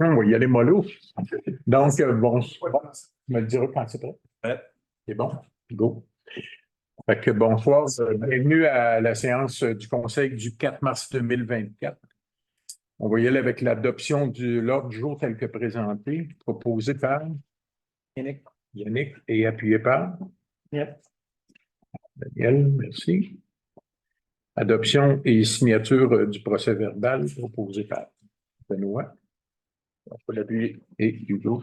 On va y aller mollo. Donc, bon, tu me le diras quand c'est prêt. Ouais. C'est bon? Go. Fait que bonsoir, bienvenue à la séance du Conseil du 4 mars 2024. On va y aller avec l'adoption de l'ordre du jour tel que présenté, proposé par Yannick et appuyé par Daniel, merci. Adoption et signature du procès verbal proposé par Benoît. On peut l'appuyer et Hugo.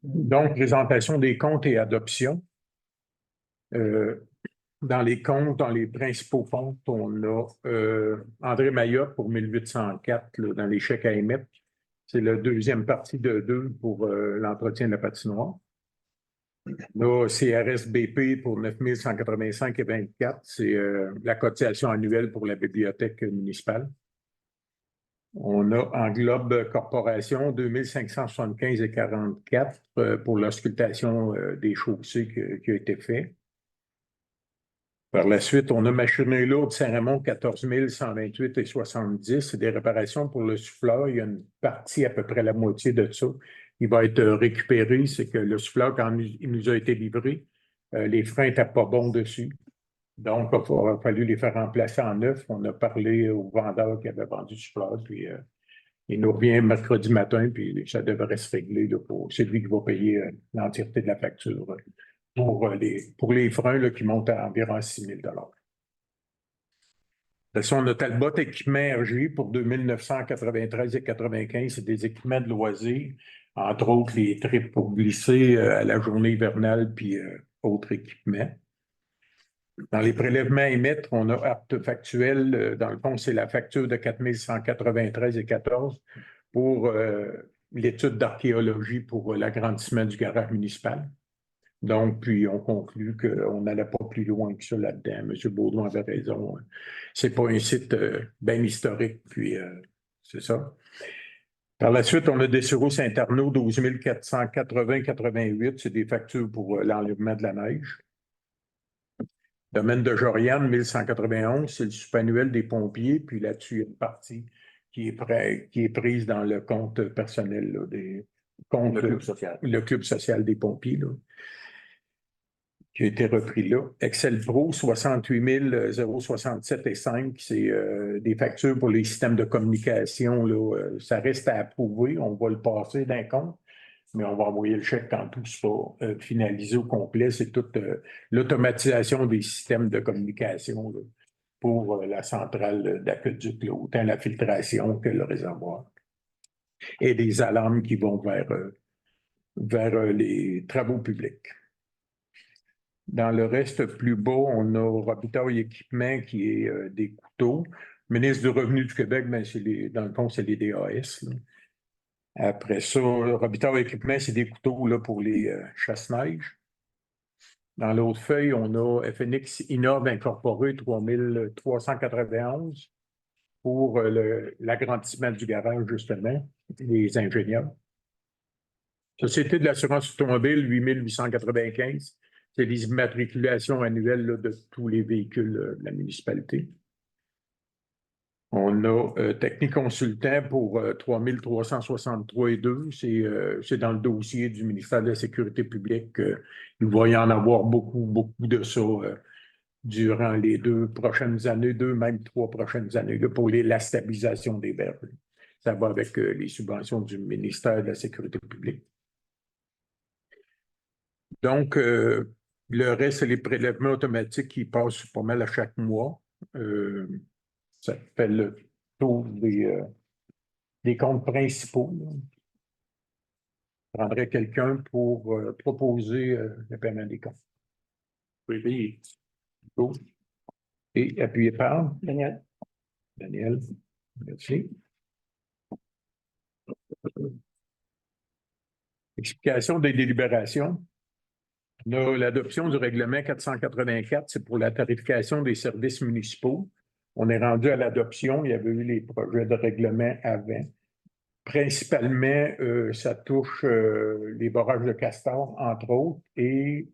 Donc, présentation des comptes et adoption. Dans les comptes, dans les principaux comptes, on a André Mayotte pour 1804 là, dans les chèques à émettre. C'est la deuxième partie de 2 pour l'entretien de la patinoire. On a CRSBP pour 9185 et 24. C'est la cotisation annuelle pour la bibliothèque municipale. On a Englobe Corporation 2575 et 44 pour l'auscultation des chaussées qui a été faite. Par la suite, on a Machinerie lourde Saint-Raymond 14 128 et 70. C'est des réparations pour le souffleur. Il y a une partie, à peu près la moitié de ça, qui va être récupérée. C'est que le souffleur, quand il nous a été livré, les freins n'étaient pas bons dessus. Donc, il a fallu les faire remplacer en neuf. On a parlé au vendeur qui avait vendu le souffleur, puis il nous revient mercredi matin, puis ça devrait se régler là, pour celui qui va payer l'entièreté de la facture pour les freins là, qui montent à environ 6 000 $. De toute façon, on a Talbot équipement RG pour 2993 et 95. C'est des équipements de loisirs, entre autres les tripes pour glisser à la journée hivernale, puis autres équipements. Dans les prélèvements à émettre, on a Artefactuel. Dans le fond, c'est la facture de 4193 et 14 pour l'étude d'archéologie pour l'agrandissement du garage municipal. Donc, puis on conclut qu'on n'allait pas plus loin que ça là-dedans. M. Baudouin avait raison. C'est pas un site bien historique, puis c'est ça. Par la suite, on a Dessureau Saint-Arnaud, 12 480,88. C'est des factures pour l'enlèvement de la neige. Domaine de Joriane, 1191, c'est le subannuel des pompiers. Puis là-dessus, il y a une partie qui est prise dans le compte personnel, là, le club social des pompiers, là, qui a été repris là. Excel Pro, 68 067 et 5, c'est des factures pour les systèmes de communication. Là, ça reste à approuver. On va le passer d'un compte, mais on va envoyer le chèque quand tout sera finalisé au complet. C'est toute l'automatisation des systèmes de communication là, pour la centrale d'aqueduc, autant la filtration que le réservoir. Et des alarmes qui vont vers vers les travaux publics. Dans le reste plus bas, on a Robitaille Équipement qui est des couteaux. Ministre du Revenu du Québec, ben, dans le fond, c'est les DAS. Là. Après ça, Robitaille Équipement, c'est des couteaux là, pour les chasse-neige. Dans l'autre feuille, on a FNX Innov Incorporé 3391 pour l'agrandissement du garage, justement, les ingénieurs. Société de l'assurance automobile, 8895. C'est les immatriculations annuelles là, de tous les véhicules de la municipalité. On a Technique Consultant pour 3363,2. C'est dans le dossier du ministère de la Sécurité publique. Il va y en avoir beaucoup de ça durant les 2 prochaines années, 2, même 3 prochaines années, là, pour la stabilisation des berges. Ça va avec les subventions du ministère de la Sécurité publique. Donc, le reste, c'est les prélèvements automatiques qui passent pas mal à chaque mois. Ça fait le tour des comptes principaux. Là. Je prendrais quelqu'un pour proposer le paiement des comptes. Oui. Cool. Et appuyé par Daniel. Daniel, merci. Explication des délibérations. On a l'adoption du règlement 484, c'est pour la tarification des services municipaux. On est rendu à l'adoption. Il y avait eu les projets de règlement avant. Principalement, ça touche les barrages de castors, entre autres, et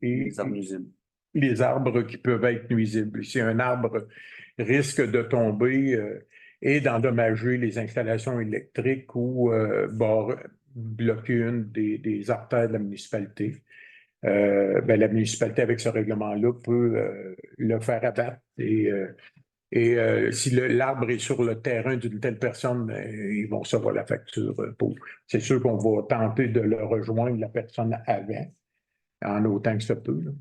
les arbres qui peuvent être nuisibles. Si un arbre risque de tomber et d'endommager les installations électriques ou bloquer une des artères de la municipalité, la municipalité, avec ce règlement-là, peut le faire abattre. Et si l'arbre est sur le terrain d'une telle personne, ils vont recevoir la facture pour. C'est sûr qu'on va tenter de le rejoindre, la personne avant, en autant que ça peut.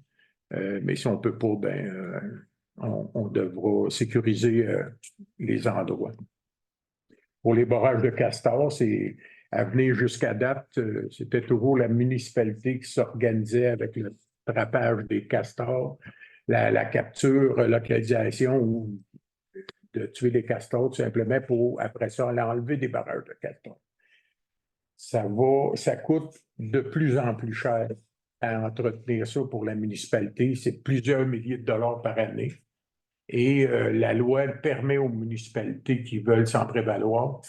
Mais si on ne peut pas, on devra sécuriser les endroits. Pour les barrages de castors, c'est à venir jusqu'à date, c'était toujours la municipalité qui s'organisait avec le trappage des castors, la capture, localisation ou de tuer les castors tout simplement pour, après ça, aller enlever des barrages de castors. Ça coûte de plus en plus cher à entretenir ça pour la municipalité. C'est plusieurs milliers de dollars par année. Et la loi permet aux municipalités qui veulent s'en prévaloir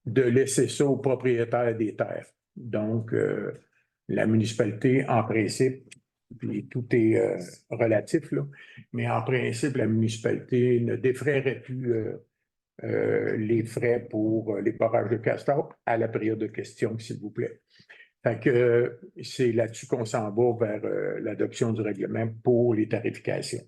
de laisser ça aux propriétaires des terres. Donc, la municipalité, en principe, puis tout est relatif, là, mais en principe, la municipalité ne défraierait plus les frais pour les barrages de castors à la période de questions, s'il vous plaît. Fait que c'est là-dessus qu'on s'en va vers l'adoption du règlement pour les tarifications.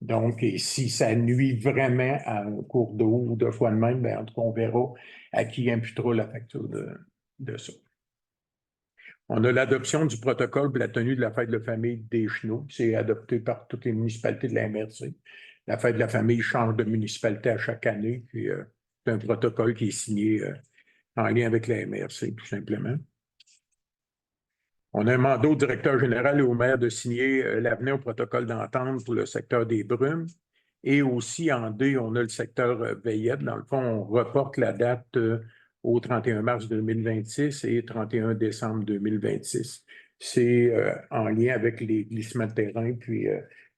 Donc, et si ça nuit vraiment à un cours d'eau ou de fois de même, en tout cas, on verra à qui imputera la facture de ça. On a l'adoption du protocole pour la tenue de la fête de la famille des Chenaux. C'est adopté par toutes les municipalités de la MRC. La fête de la famille change de municipalité à chaque année. Puis, c'est un protocole qui est signé en lien avec la MRC, tout simplement. On a un mandat au directeur général et au maire de signer l'avenant au protocole d'entente pour le secteur des brumes. Et aussi, en D, on a le secteur veillette. Dans le fond, on reporte la date au 31 mars 2026 et 31 décembre 2026. C'est en lien avec les glissements de terrain puis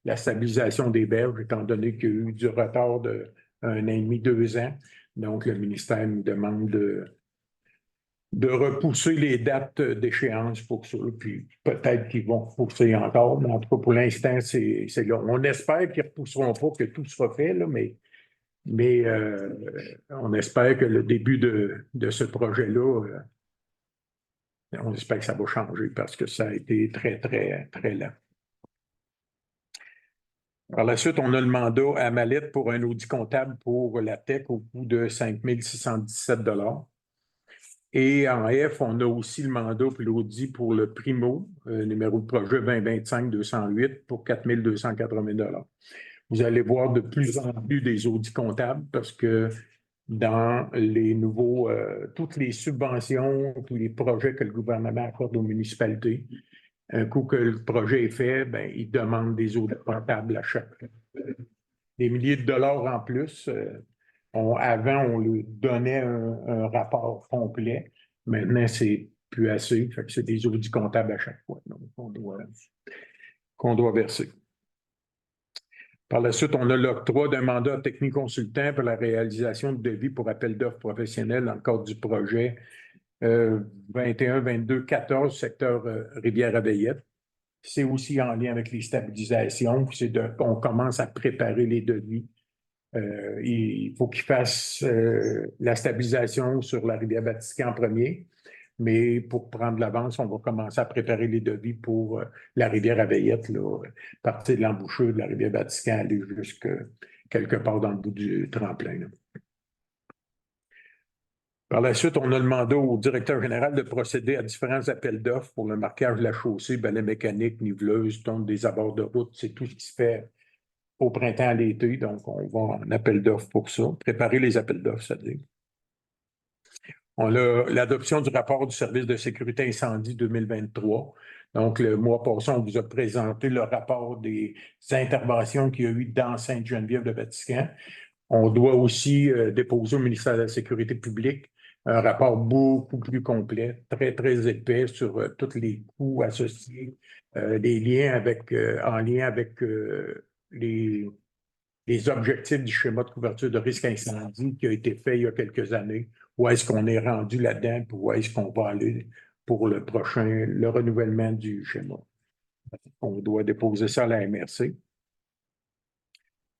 la stabilisation des berges, étant donné qu'il y a eu du retard de 1 an et demi, 2 ans. Donc, le ministère nous demande de repousser les dates d'échéance pour ça. Puis peut-être qu'ils vont repousser encore, mais en tout cas, pour l'instant, c'est là. On espère qu'ils ne repousseront pas, que tout sera fait, là, mais on espère que le début de ce projet-là, on espère que ça va changer parce que ça a été très, très, très lent. Par la suite, on a le mandat à Mallette pour un audit comptable pour la TEC au coût de 5 617 $. Et en F, on a aussi le mandat pour l'audit pour le Primo, numéro de projet 2025-208 pour 4 280 $. Vous allez voir de plus en plus des audits comptables parce que dans les nouveaux, toutes les subventions, tous les projets que le gouvernement accorde aux municipalités. Un coup que le projet est fait, ben, ils demandent des audits comptables à chaque des milliers de dollars en plus. Avant, on lui donnait un rapport complet. Maintenant, c'est plus assez. Fait que c'est des audits comptables à chaque fois donc, qu'on doit verser. Par la suite, on a l'octroi d'un mandat technique consultant pour la réalisation de devis pour appel d'offres professionnels dans le cadre du projet 21-22-14, secteur Rivière-Aveillette. C'est aussi en lien avec les stabilisations. On commence à préparer les devis. Il faut qu'ils fassent la stabilisation sur la Rivière-Vatican en premier. Mais pour prendre l'avance, on va commencer à préparer les devis pour la Rivière-Aveillette, partir de l'embouchure de la Rivière-Vatican, aller jusqu'à quelque part dans le bout du tremplin. Là. Par la suite, on a demandé au directeur général de procéder à différents appels d'offres pour le marquage de la chaussée, balai mécanique, niveleuse, tonte des abords de route. C'est tout ce qui se fait au printemps à l'été. Donc, on va en appel d'offres pour ça. Préparer les appels d'offres, c'est-à-dire. On a l'adoption du rapport du service de sécurité incendie 2023. Donc, le mois passé, on vous a présenté le rapport des interventions qu'il y a eu dans Sainte-Geneviève-de-Vatican. On doit aussi déposer au ministère de la Sécurité publique un rapport beaucoup plus complet, très, très épais sur tous les coûts associés, les liens avec, en lien avec les objectifs du schéma de couverture de risque incendie qui a été fait il y a quelques années. Où est-ce qu'on est rendu là-dedans, puis où est-ce qu'on va aller pour le renouvellement du schéma. On doit déposer ça à la MRC.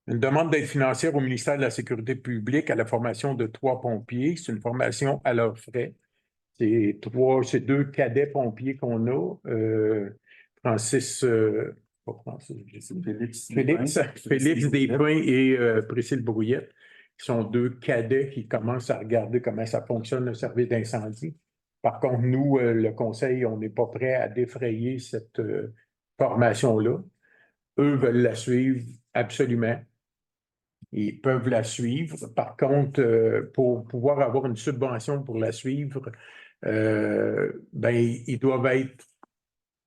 Une demande d'aide financière au ministère de la Sécurité publique à la formation de 3 pompiers. C'est une formation à leurs frais. C'est 2 cadets pompiers qu'on a. Félix Despins et Priscille Brouillette, qui sont 2 cadets qui commencent à regarder comment ça fonctionne le service d'incendie. Par contre, nous, le Conseil, on n'est pas prêt à défrayer cette formation-là. Eux veulent la suivre absolument. Ils peuvent la suivre. Par contre, pour pouvoir avoir une subvention pour la suivre, ben, ils doivent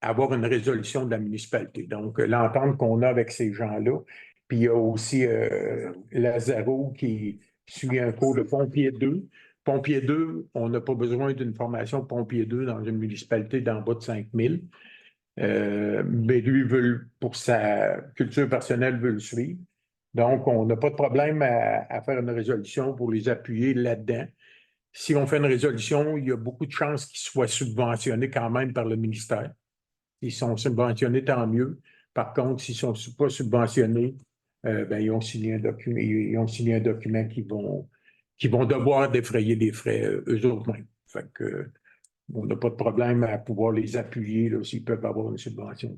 avoir une résolution de la municipalité. Donc, l'entente qu'on a avec ces gens-là. Puis, il y a aussi Lazaro qui suit un cours de pompier 2. Pompier 2, on n'a pas besoin d'une formation pompier 2 dans une municipalité d'en bas de 5 000. Mais lui, pour sa culture personnelle, veut le suivre. Donc, on n'a pas de problème à faire une résolution pour les appuyer là-dedans. Si on fait une résolution, il y a beaucoup de chances qu'ils soient subventionnés quand même par le ministère. S'ils sont subventionnés, tant mieux. Par contre, s'ils ne sont pas subventionnés, ben, ils ont signé un document qui vont devoir défrayer les frais eux autres mêmes. Fait que, on n'a pas de problème à pouvoir les appuyer s'ils peuvent avoir une subvention.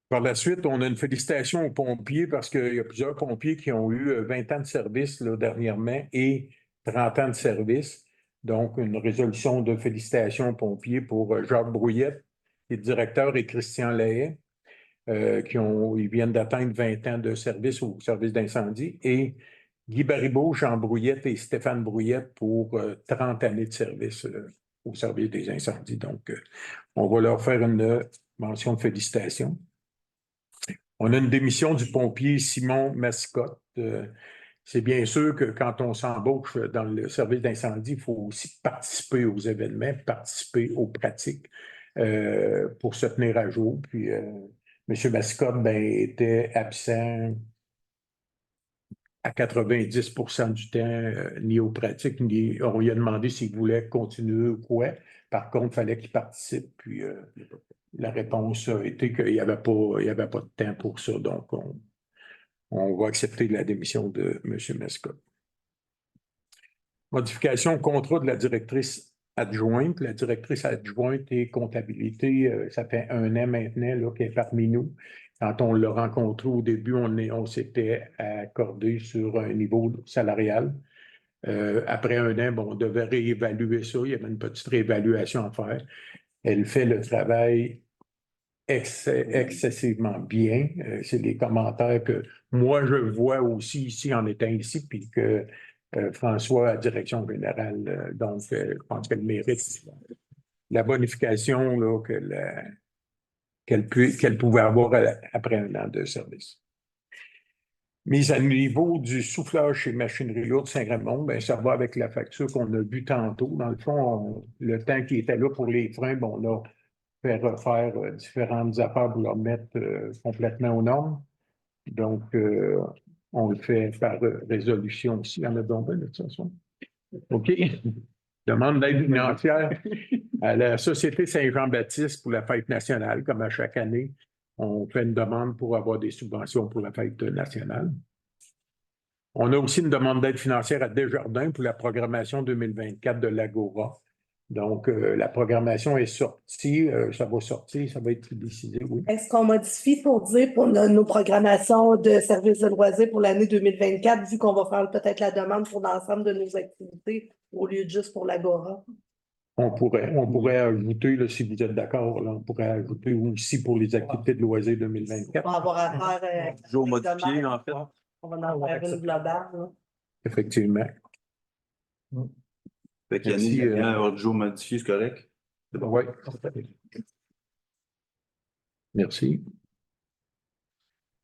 Par la suite, on a une félicitation aux pompiers parce qu'il y a plusieurs pompiers qui ont eu 20 ans de service là, dernièrement et 30 ans de service. Donc, une résolution de félicitations aux pompiers pour Jacques Brouillette, qui est directeur, et Christian Lahaye, ils viennent d'atteindre 20 ans de service au service d'incendie, et Guy Baribeau, Jean Brouillette et Stéphane Brouillette pour 30 années de service au service des incendies. Donc, on va leur faire une mention de félicitations. On a une démission du pompier Simon Mascotte. C'est bien sûr que quand on s'embauche dans le service d'incendie, il faut aussi participer aux événements, participer aux pratiques pour se tenir à jour. Puis, M. Mascotte était absent à 90% du temps, ni aux pratiques, ni on lui a demandé s'il voulait continuer ou quoi. Par contre, il fallait qu'il participe. Puis, la réponse a été qu'il n'y avait pas de temps pour ça. Donc, on va accepter la démission de M. Mascotte. Modification au contrat de la directrice adjointe. La directrice adjointe et comptabilité, ça fait 1 an maintenant qu'elle est parmi nous. Quand on l'a rencontrée au début, on s'était accordé sur un niveau salarial. Après 1 an, on devait réévaluer ça. Il y avait une petite réévaluation à faire. Elle fait le travail excessivement bien. C'est les commentaires que moi, je vois aussi ici en étant ici, puis que François, à direction générale, donc, je pense qu'elle mérite la bonification là, qu'elle pouvait avoir après un an de service. Mise à niveau du soufflage chez Machinerie lourde Saint-Raymond, ben, ça va avec la facture qu'on a vue tantôt. Dans le fond, le temps qui était là pour les freins, bon, on a fait refaire différentes affaires pour leur mettre complètement aux normes. Donc, on le fait par résolution aussi. Il y en a donc de toute façon. OK. Demande d'aide financière à la Société Saint-Jean-Baptiste pour la fête nationale, comme à chaque année. On fait une demande pour avoir des subventions pour la fête nationale. On a aussi une demande d'aide financière à Desjardins pour la programmation 2024 de l'Agora. Donc, la programmation est sortie, ça va sortir, ça va être décidé, oui. Est-ce qu'on modifie pour dire pour nos programmations de services de loisirs pour l'année 2024, vu qu'on va faire peut-être la demande pour l'ensemble de nos activités au lieu de juste pour l'Agora? On pourrait ajouter, là, si vous êtes d'accord, on pourrait ajouter aussi pour les activités de loisirs 2024. On va avoir à faire Jour modifié, en fait. On va en faire une globale. Là. Effectivement. Fait qu'il y a un jour modifié, c'est correct? C'est bon. Oui. Merci.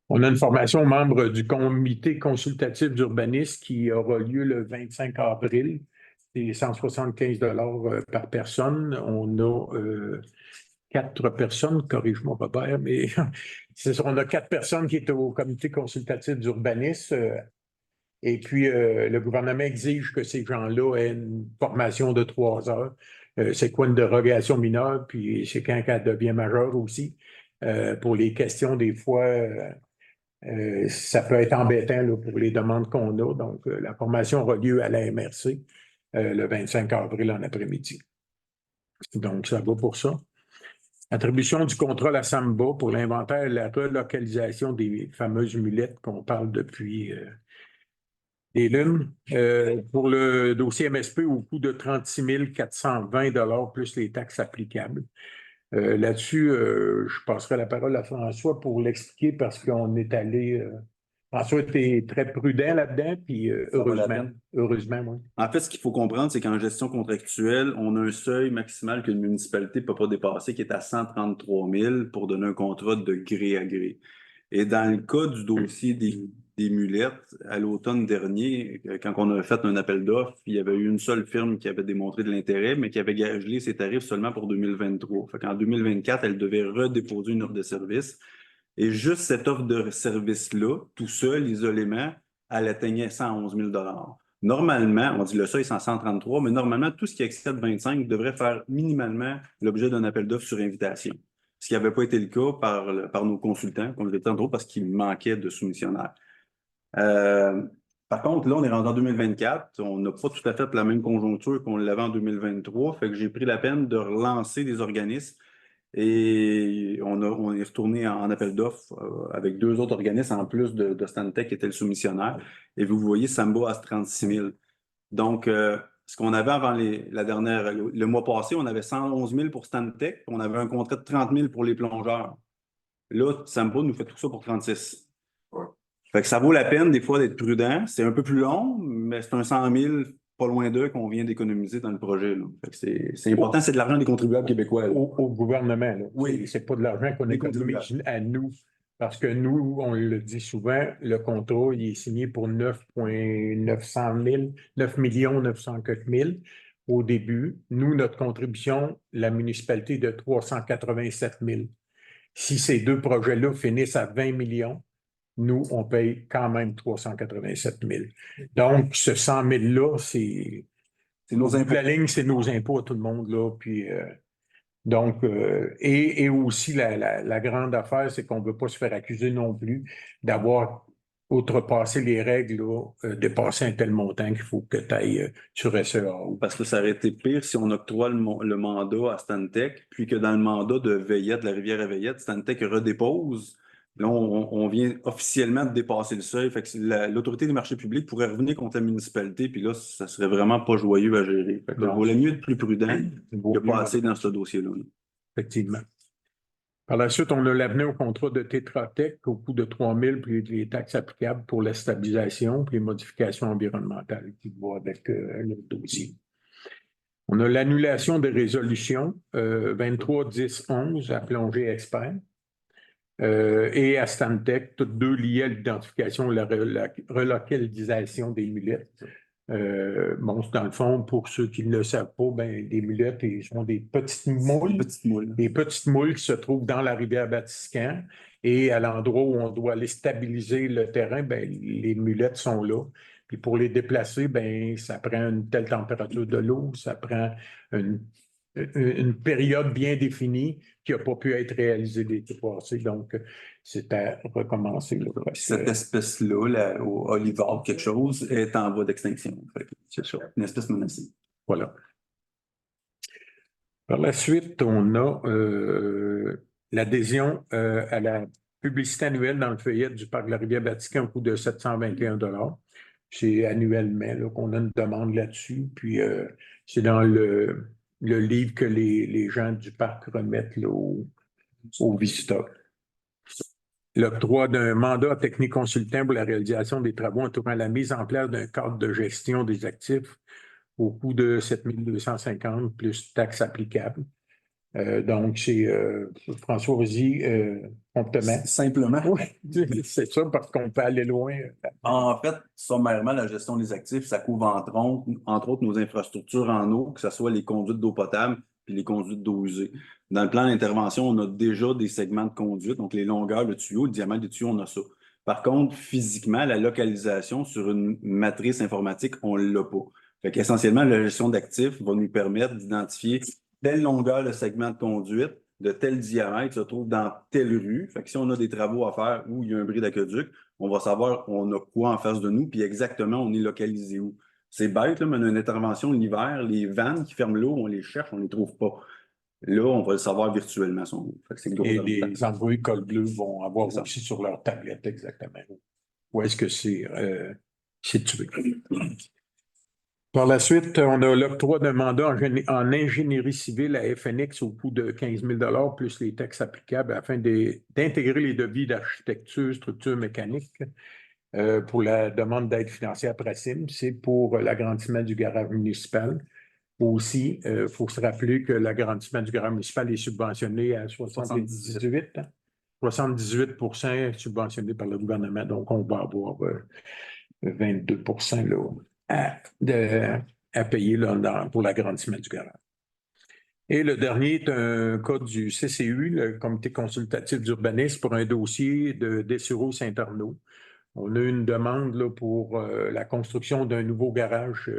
On a une formation membre du comité consultatif d'urbanisme qui aura lieu le 25 avril. C'est 175 $ par personne. On a 4 personnes, corrige-moi Robert, mais on a 4 personnes qui sont au comité consultatif d'urbanisme. Et puis, le gouvernement exige que ces gens-là aient une formation de 3 heures. C'est quoi une dérogation mineure, puis c'est quand elle devient majeure aussi. Pour les questions, des fois, ça peut être embêtant là, pour les demandes qu'on a. Donc, la formation aura lieu à la MRC le 25 avril en après-midi. Donc, ça va pour ça. Attribution du contrôle à Samba pour l'inventaire et la relocalisation des fameuses mulettes qu'on parle depuis des lunes. Pour le dossier MSP au coût de 36 420 $ plus les taxes applicables. Là-dessus, je passerai la parole à François pour l'expliquer parce qu'on est allé. François était très prudent là-dedans, puis heureusement, oui. En fait, ce qu'il faut comprendre, c'est qu'en gestion contractuelle, on a un seuil maximal qu'une municipalité ne peut pas dépasser qui est à 133 000 pour donner un contrat de gré à gré. Et dans le cas du dossier des mulettes, à l'automne dernier, quand on a fait un appel d'offres, il y avait eu une seule firme qui avait démontré de l'intérêt, mais qui avait gelé ses tarifs seulement pour 2023. Fait qu'en 2024, elle devait redéposer une offre de service. Et juste cette offre de service-là, tout seul, isolément, elle atteignait 111 000 $. Normalement, on dit le seuil, c'est 133, mais normalement, tout ce qui excède 25 devrait faire minimalement l'objet d'un appel d'offres sur invitation. Ce qui n'avait pas été le cas par nos consultants, comme je l'ai dit tantôt, parce qu'il manquait de soumissionnaires. Par contre, là, on est rendu en 2024. On n'a pas tout à fait la même conjoncture qu'on l'avait en 2023. Fait que j'ai pris la peine de relancer des organismes et on est retourné en appel d'offres avec 2 autres organismes en plus de Stantec qui était le soumissionnaire. Et vous voyez, Samba à 36 000. Donc, ce qu'on avait avant le mois passé, on avait 111 000 pour Stantec, on avait un contrat de 30 000 pour les plongeurs. Là, Samba nous fait tout ça pour 36. Fait que ça vaut la peine des fois d'être prudent. C'est un peu plus long, mais c'est un 100 000 pas loin d'eux qu'on vient d'économiser dans le projet. Là. Fait que c'est important, c'est de l'argent des contribuables québécois. Au gouvernement, là. Oui. C'est pas de l'argent qu'on économise à nous. Parce que nous, on le dit souvent, le contrat, il est signé pour 9 900 000 au début. Nous, notre contribution, la municipalité de 387 000. Si ces 2 projets-là finissent à 20 millions, nous, on paye quand même 387 000. Donc, ce 100 000-là, c'est nos impôts. La ligne, c'est nos impôts à tout le monde, là. Puis, donc, et aussi, la grande affaire, c'est qu'on ne veut pas se faire accuser non plus d'avoir outrepassé les règles, là, dépasser un tel montant qu'il faut que tu ailles sur SEA. Parce que ça aurait été pire si on octroie le mandat à Stantec, puis que dans le mandat de Veillette, de la rivière à Veillette, Stantec redépose. Là, on vient officiellement de dépasser le seuil. Fait que l'autorité des marchés publics pourrait revenir contre la municipalité, puis là, ça serait vraiment pas joyeux à gérer. Fait que il vaut mieux être plus prudent que pas assez dans ce dossier-là. Effectivement. Par la suite, on a l'avenir au contrat de Tetra Tech au coût de 3 000, puis les taxes applicables pour la stabilisation, puis les modifications environnementales qui vont avec le dossier. On a l'annulation des résolutions 23, 10, 11 à Plongée Expert et à Stantec, toutes deux liées à l'identification et la relocalisation des mulettes. Bon, dans le fond, pour ceux qui ne le savent pas, ben, les mulettes sont des petites moules. Des petites moules qui se trouvent dans la rivière Batiscan. Et à l'endroit où on doit aller stabiliser le terrain, ben, les mulettes sont là. Puis pour les déplacer, ben, ça prend une telle température de l'eau, ça prend une période bien définie qui n'a pas pu être réalisée l'été passé. Donc, c'est à recommencer. Là, cette espèce-là, au Olivard, quelque chose, est en voie d'extinction. C'est ça, une espèce menacée. Voilà. Par la suite, on a l'adhésion à la publicité annuelle dans le feuillet du Parc de la Rivière-Batiscan au coût de 721 $. C'est annuellement qu'on a une demande là-dessus. Puis, c'est dans le livre que les gens du parc remettent là, aux visiteurs. L'octroi d'un mandat technique consultant pour la réalisation des travaux entourant la mise en place d'un cadre de gestion des actifs au coût de 7 250 plus taxes applicables. Donc, c'est François, vas-y, promptement. Simplement. Oui, c'est ça, parce qu'on peut aller loin. En fait, sommairement, la gestion des actifs, ça couvre entre autres nos infrastructures en eau, que ce soit les conduites d'eau potable puis les conduites d'eau usée. Dans le plan d'intervention, on a déjà des segments de conduite, donc les longueurs, le tuyau, le diamètre du tuyau, on a ça. Par contre, physiquement, la localisation sur une matrice informatique, on ne l'a pas. Fait qu'essentiellement, la gestion d'actifs va nous permettre d'identifier telle longueur de segment de conduite, de tel diamètre se trouve dans telle rue. Fait que si on a des travaux à faire où il y a un bris d'aqueduc, on va savoir on a quoi en face de nous, puis exactement on est localisé où. C'est bête, là, mais on a une intervention l'hiver, les vannes qui ferment l'eau, on les cherche, on ne les trouve pas. Là, on va le savoir virtuellement. Et les employés col bleu vont avoir aussi sur leur tablette exactement où est-ce que c'est situé. Par la suite, on a l'octroi d'un mandat en ingénierie civile à FNX au coût de 15 000 $ plus les taxes applicables afin d'intégrer les devis d'architecture, structure mécanique pour la demande d'aide financière PRACIM. C'est pour l'agrandissement du garage municipal. Aussi, il faut se rappeler que l'agrandissement du garage municipal est subventionné à 78 subventionné par le gouvernement. Donc, on va avoir 22 là, à payer là, pour l'agrandissement du garage. Et le dernier est un cas du CCU, le Comité consultatif d'urbanisme, pour un dossier de Dessureau-Saint-Arnaud. On a une demande là, pour la construction d'un nouveau garage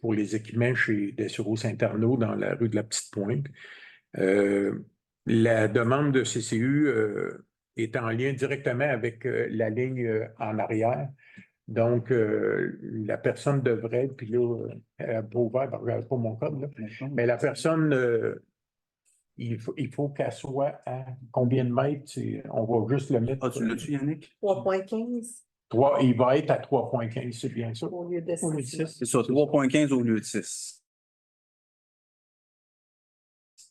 pour les équipements chez Dessureau-Saint-Arnaud dans la rue de la Petite-Pointe. La demande de CCU est en lien directement avec la ligne en arrière. Donc, la personne devrait, puis là, elle n'a pas ouvert, je n'avais pas mon code, là, mais la personne, il faut qu'elle soit à combien de mètres? On va juste le mettre. Ah, tu l'as-tu, Yannick? 3,15. Il va être à 3,15, c'est bien ça. Au lieu de 6. C'est ça, 3,15 au lieu de 6.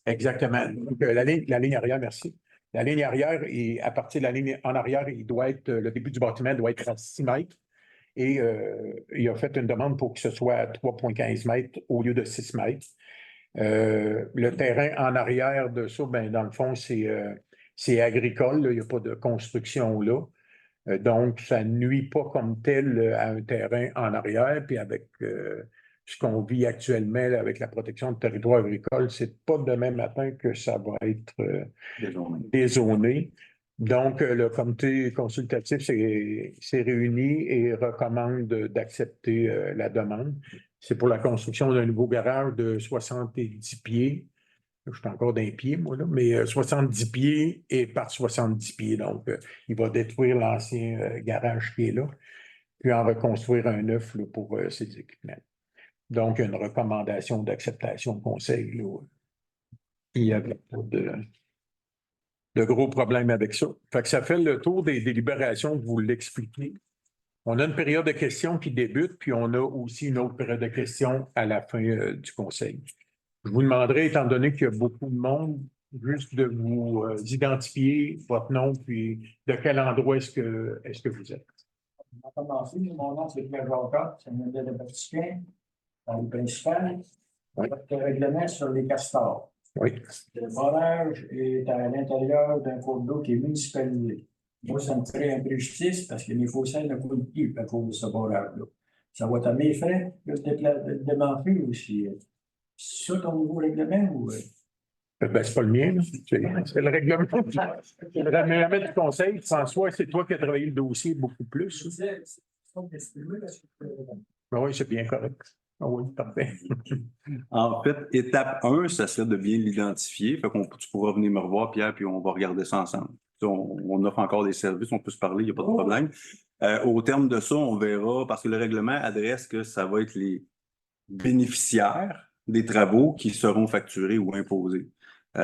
Exactement. Donc, la ligne arrière, merci. La ligne arrière, et à partir de la ligne en arrière, le début du bâtiment doit être à 6 mètres. Et il a fait une demande pour que ce soit à 3,15 mètres au lieu de 6 mètres. Le terrain en arrière de ça, ben, dans le fond, c'est agricole, là, il n'y a pas de construction là. Donc, ça ne nuit pas comme tel à un terrain en arrière. Puis avec ce qu'on vit actuellement là, avec la protection du territoire agricole, c'est pas demain matin que ça va être dézoné. Donc, le comité consultatif s'est réuni et recommande d'accepter la demande. C'est pour la construction d'un nouveau garage de 70 pieds. Je suis encore d'un pied, moi, là, mais 70 pieds et par 70 pieds. Donc, il va détruire l'ancien garage qui est là, puis en reconstruire un neuf là, pour ses équipements. Donc, une recommandation d'acceptation au conseil. Là. Il n'y avait pas de gros problèmes avec ça. Fait que ça fait le tour des délibérations que vous l'expliquez. On a une période de questions qui débute, puis on a aussi une autre période de questions à la fin du conseil. Je vous demanderai, étant donné qu'il y a beaucoup de monde, juste de vous identifier votre nom, puis de quel endroit est-ce que vous êtes? On va commencer. Mon nom, c'est Pierre Jacques, c'est un modèle de politicien dans le principal. Oui. Votre règlement sur les castors. Oui. Le barrage est à l'intérieur d'un cours d'eau qui est municipalisé. Moi, ça me ferait un préjudice parce que les fossés ne coulent plus à cause de ce barrage-là. Ça va être à mes frais de démanteler aussi. C'est ça ton nouveau règlement ou. Ben, c'est pas le mien, là. C'est le règlement. C'est le règlement du conseil. François, c'est toi qui as travaillé le dossier beaucoup plus. Ben oui, c'est bien correct. Ah oui, parfait. En fait, étape 1, ça serait de bien l'identifier. Tu pourras venir me revoir, Pierre, puis on va regarder ça ensemble. On offre encore des services, on peut se parler, il n'y a pas de problème. Au terme de ça, on verra, parce que le règlement adresse que ça va être les bénéficiaires des travaux qui seront facturés ou imposés. Tu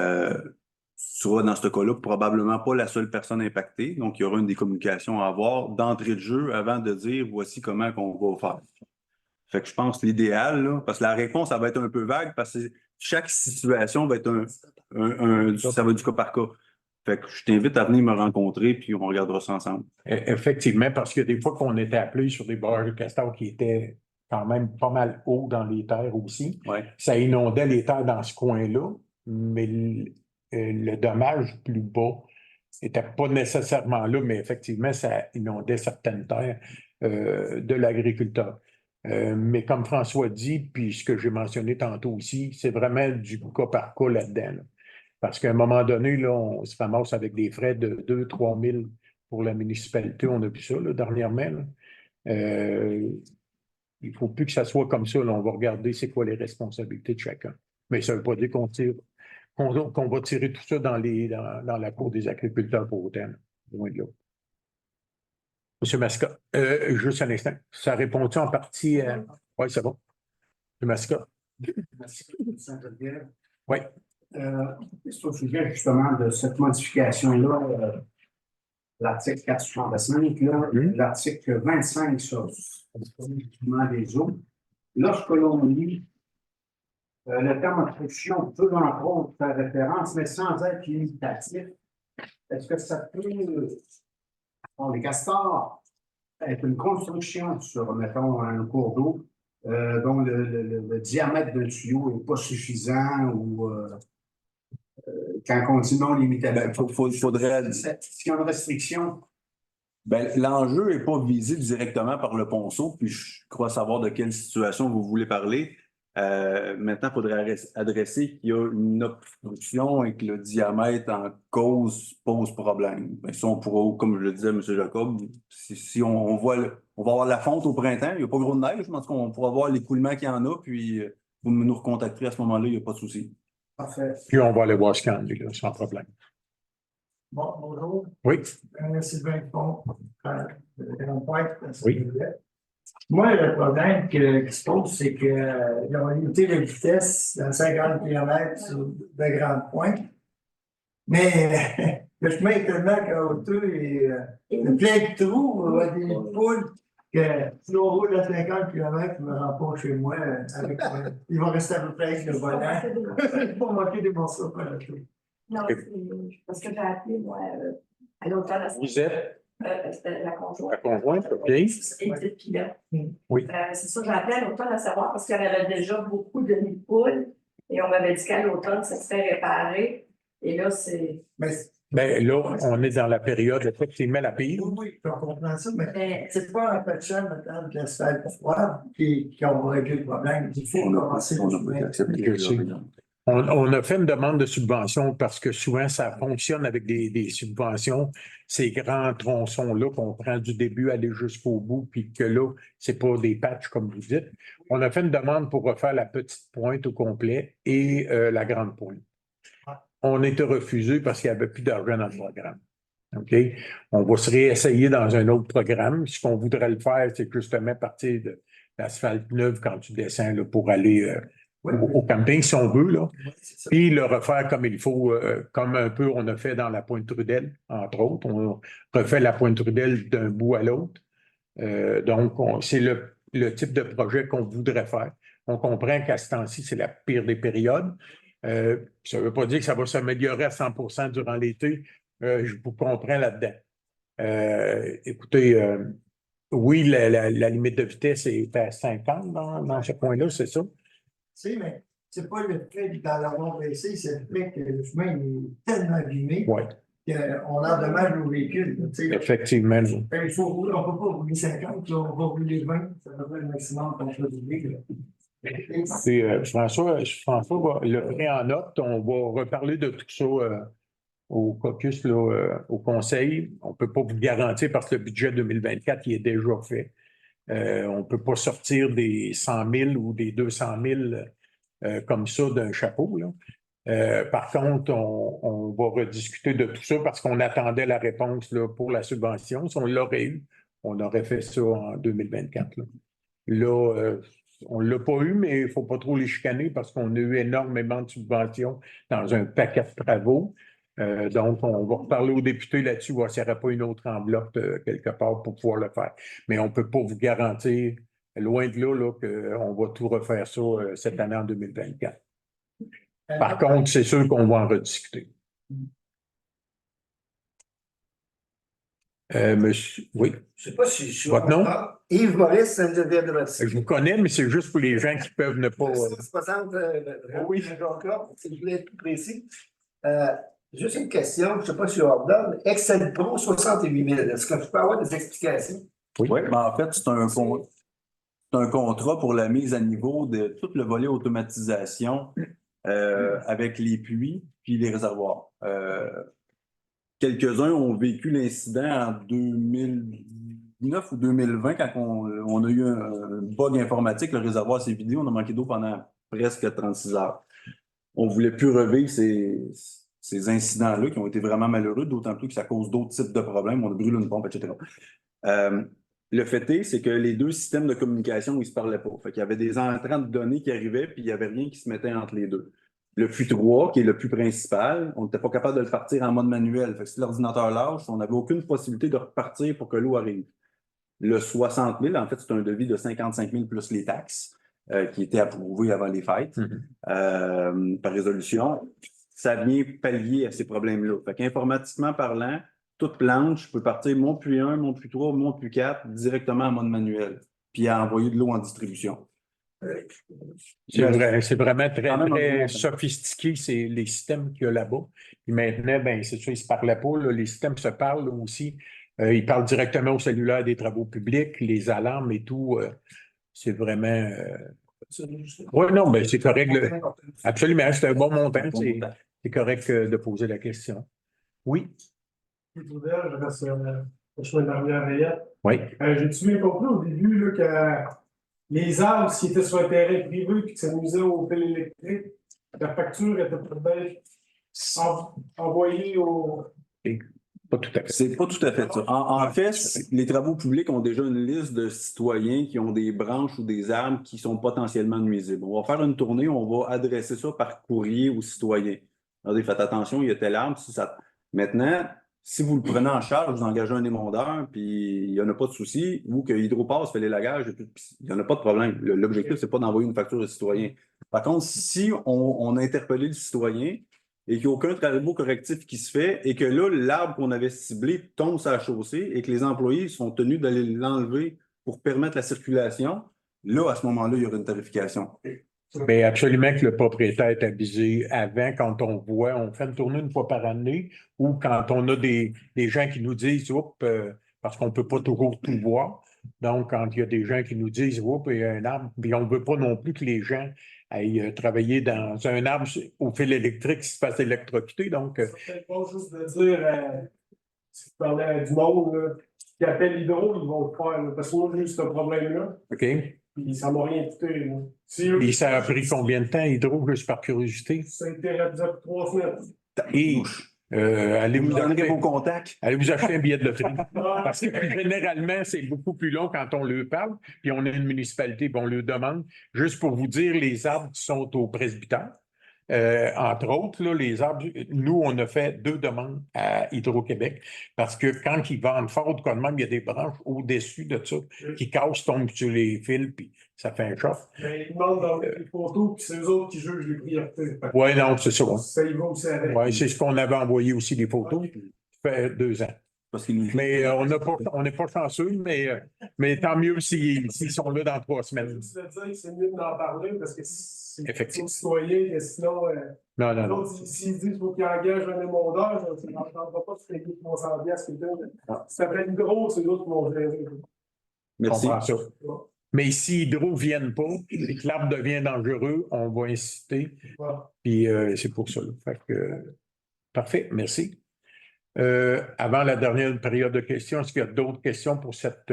seras dans ce cas-là probablement pas la seule personne impactée, donc il y aura une des communications à avoir d'entrée de jeu avant de dire voici comment qu'on va faire. Fait que je pense que l'idéal, là, parce que la réponse, ça va être un peu vague, parce que chaque situation va être ça va être du cas par cas. Fait que je t'invite à venir me rencontrer, puis on regardera ça ensemble. Effectivement, parce que des fois qu'on était appelé sur des barrages de castor qui étaient quand même pas mal hauts dans les terres aussi. Ouais. Ça inondait les terres dans ce coin-là, mais le dommage plus bas n'était pas nécessairement là, mais effectivement, ça inondait certaines terres de l'agriculteur. Mais comme François dit, puis ce que j'ai mentionné tantôt aussi, c'est vraiment du cas par cas là-dedans. Là. Parce qu'à un moment donné, là, on se ramasse avec des frais de 2-3 000 pour la municipalité. On a vu ça là, dernièrement. Là. Il ne faut plus que ça soit comme ça. Là. On va regarder c'est quoi les responsabilités de chacun. Mais ça ne veut pas dire qu'on va tirer tout ça dans la cour des agriculteurs pour autant. Loin de là. Monsieur Masca, juste un instant. Ça répond-tu en partie? Oui, c'est bon. Monsieur Masca. Merci, Saint-Geneviève. Oui. C'est au sujet justement de cette modification-là, l'article 465, l'article 25 sur le jugement des eaux. Lorsque l'on lit le terme obstruction peut entre autres faire référence, mais sans être limitatif, est-ce que ça peut, pour les castors, être une construction sur, mettons, un cours d'eau dont le diamètre d'un tuyau n'est pas suffisant ou quand on dit non limitatif? Faudrait. S'il y a une restriction. Ben, l'enjeu n'est pas visé directement par le ponceau, puis je crois savoir de quelle situation vous voulez parler. Maintenant, il faudrait adresser qu'il y a une obstruction et que le diamètre en cause pose problème. Ben, si on pourra, comme je le disais, M. Jacob, si on va avoir la fonte au printemps, il n'y a pas gros de neige, mais en tout cas, on pourra voir l'écoulement qu'il y en a, puis vous nous recontacterez à ce moment-là, il n'y a pas de souci. Parfait. Puis on va aller voir ce qu'il y en a, là, sans problème. Bon, bonjour. Oui. Sylvain Dupont, de Grand Point. Oui. Moi, le problème qui se pose, c'est qu'ils ont limité la vitesse dans 50 km de Grande Pointe. Mais le chemin est tellement chaotique et plein de trous, des poules, que si on roule à 50 km, je ne me rends pas chez moi. Il va rester à peu près avec le volant pour manquer des morceaux. Non, parce que j'ai appelé, moi, à l'automne. Vous êtes La conjointe. la conjointe, OK. Edith Pilote. Oui. C'est ça, j'ai appelé à l'automne à savoir parce qu'il y avait déjà beaucoup de nids de poules et on m'avait dit qu'à l'automne, ça serait réparé. Et là, c'est. Bien, là, on est dans la période, effectivement, la pire. Oui, je comprends ça, mais c'est pas un patient maintenant de l'asphalte froide qui va régler le problème. Il faut commencer. On a fait une demande de subvention parce que souvent, ça fonctionne avec des subventions. Ces grands tronçons-là qu'on prend du début, aller jusqu'au bout, puis que là, c'est pas des patchs, comme vous dites. On a fait une demande pour refaire la petite pointe au complet et la grande pointe. On a été refusé parce qu'il n'y avait plus d'argent dans le programme. OK? On va se réessayer dans un autre programme. Ce qu'on voudrait le faire, c'est justement partir de l'asphalte neuve quand tu descends là, pour aller au camping, si on veut, là. Puis le refaire comme il faut, comme un peu on a fait dans la Pointe-Trudel, entre autres. On refait la Pointe-Trudel d'un bout à l'autre. Donc, c'est le type de projet qu'on voudrait faire. On comprend qu'à ce temps-ci, c'est la pire des périodes. Ça ne veut pas dire que ça va s'améliorer à 100% durant l'été. Je vous comprends là-dedans. Écoutez, oui, la limite de vitesse est à 50 dans ce point-là, c'est ça? Tu sais, mais c'est pas le fait d'en l'avoir baissé, c'est le fait que le chemin est tellement abîmé Oui, qu'on endommage nos véhicules. Tu sais. effectivement. On ne peut pas rouler 50, là, on va rouler 20, ça va être le maximum qu'on peut rouler. C'est, François va le prendre en note. On va reparler de tout ça au caucus, là, au conseil. On ne peut pas vous le garantir parce que le budget 2024 il est déjà fait. On ne peut pas sortir des 100 000 ou des 200 000 comme ça d'un chapeau, là. Par contre, on va rediscuter de tout ça parce qu'on attendait la réponse là, pour la subvention. Si on l'aurait eu, on aurait fait ça en 2024. Là, on ne l'a pas eu, mais il ne faut pas trop les chicaner parce qu'on a eu énormément de subventions dans un paquet de travaux. Donc, on va reparler aux députés là-dessus, voir s'il n'y aurait pas une autre enveloppe quelque part pour pouvoir le faire. Mais on ne peut pas vous garantir, loin de là qu'on va tout refaire ça cette année en 2024. Par contre, c'est sûr qu'on va en rediscuter. Monsieur, oui. Je ne sais pas si je suis Votre nom? Yves Maurice, Sainte-Geneviève de Maurice. Je vous connais, mais c'est juste pour les gens qui peuvent ne pas. C'est pas simple. Oui, je voulais être plus précis. Juste une question, je ne sais pas si on donne. Excel Pro 68 000. Est-ce que tu peux avoir des explications? Oui, ben en fait, c'est un contrat pour la mise à niveau de tout le volet automatisation avec les puits puis les réservoirs. Quelques-uns ont vécu l'incident en 2019 ou 2020 quand on a eu un bug informatique, le réservoir s'est vidé, on a manqué d'eau pendant presque 36 heures. On ne voulait plus revivre ces incidents-là qui ont été vraiment malheureux, d'autant plus que ça cause d'autres types de problèmes, on a brûlé une pompe, etc. Le fait est, c'est que les deux systèmes de communication, ils ne se parlaient pas. Fait qu'il y avait des entrants de données qui arrivaient, puis il n'y avait rien qui se mettait entre les deux. Le puits 3, qui est le puits principal, on n'était pas capable de le partir en mode manuel. Fait que si l'ordinateur lâche, on n'avait aucune possibilité de repartir pour que l'eau arrive. Le 60 000, en fait, c'est un devis de 55 000 plus les taxes qui étaient approuvés avant les fêtes par résolution. Ça vient pallier à ces problèmes-là. Fait qu'informatiquement parlant, toute planche, je peux partir mon puits 1, mon puits 3, mon puits 4 directement en mode manuel, puis à envoyer de l'eau en distribution. C'est vraiment très sophistiqué, c'est les systèmes qu'il y a là-bas. Puis maintenant, ben, c'est ça, ils ne se parlaient pas. Là, les systèmes se parlent aussi. Ils parlent directement au cellulaire des travaux publics, les alarmes et tout. C'est vraiment. Oui, non, ben, c'est correct. Absolument, c'est un bon montant. C'est correct de poser la question. Oui. Je reste au chemin de l'arrière. Oui. J'ai-tu bien compris au début là, que les arbres qui étaient sur un terrain privé et qui s'amusaient au fil électrique, la facture était peut-être envoyée au. Pas tout à fait. C'est pas tout à fait ça. En fait, les travaux publics ont déjà une liste de citoyens qui ont des branches ou des arbres qui sont potentiellement nuisibles. On va faire une tournée, on va adresser ça par courrier aux citoyens. Regardez, faites attention, il y a tel arbre. Maintenant, si vous le prenez en charge, vous engagez un émondeur, puis il n'y en a pas de souci, ou que Hydropass fait l'élagage, il n'y en a pas de problème. L'objectif, c'est pas d'envoyer une facture au citoyen. Par contre, si on a interpellé le citoyen et qu'il n'y a aucun travaux correctif qui se fait, et que là, l'arbre qu'on avait ciblé tombe sur la chaussée et que les employés sont tenus d'aller l'enlever pour permettre la circulation, là, à ce moment-là, il y aura une tarification. Bien, absolument que le propriétaire est avisé avant, quand on fait une tournée une fois par année, ou quand on a des gens qui nous disent, oups, parce qu'on ne peut pas toujours tout voir. Donc, quand il y a des gens qui nous disent, oups, il y a un arbre, puis on ne veut pas non plus que les gens aillent travailler dans un arbre au fil électrique qui se fasse électrocuter. Donc, c'est peut-être pas juste de dire, si tu parlais du monde là, qui appelle Hydro, ils vont le faire, là, parce que moi, j'ai eu ce problème-là. OK. Puis ça m'a rien coûté. Et ça a pris combien de temps, Hydro, juste par curiosité? Ça a été réalisé pour 3 semaines. Et allez vous donnerez vos contacts. Allez vous acheter un billet de loterie. Parce que généralement, c'est beaucoup plus long quand on leur parle, puis on a une municipalité, puis on leur demande. Juste pour vous dire, les arbres qui sont au presbytère, Entre autres, là, les arbres, nous, on a fait 2 demandes à Hydro-Québec parce que quand ils vendent fort de même, il y a des branches au-dessus de ça qui cassent, tombent sur les fils, puis ça fait un choc. Mais ils demandent dans les photos, puis c'est eux autres qui jugent les priorités. Oui, non, c'est ça. Ça y va aussi avec. Oui, c'est ce qu'on avait envoyé aussi des photos. Ça fait 2 ans. Parce qu'il nous Mais on n'est pas chanceux, mais tant mieux s'ils sont là dans 3 semaines. Je veux dire que c'est mieux d'en parler parce que c'est Effectivement. citoyen, que sinon, Non, non, non. l'autre, s'ils disent qu'il faut qu'ils engagent un émondeur, ça n'entendra pas se payer 300 piastres quelqu'un. Si ça fait une grosse, c'est d'autres qui vont gérer. Merci. On comprend ça. Mais si Hydro ne viennent pas, et que l'arbre devient dangereux, on va inciter. Voilà. Puis c'est pour ça. Fait que, parfait, merci. Avant la dernière période de questions, est-ce qu'il y a d'autres questions pour cette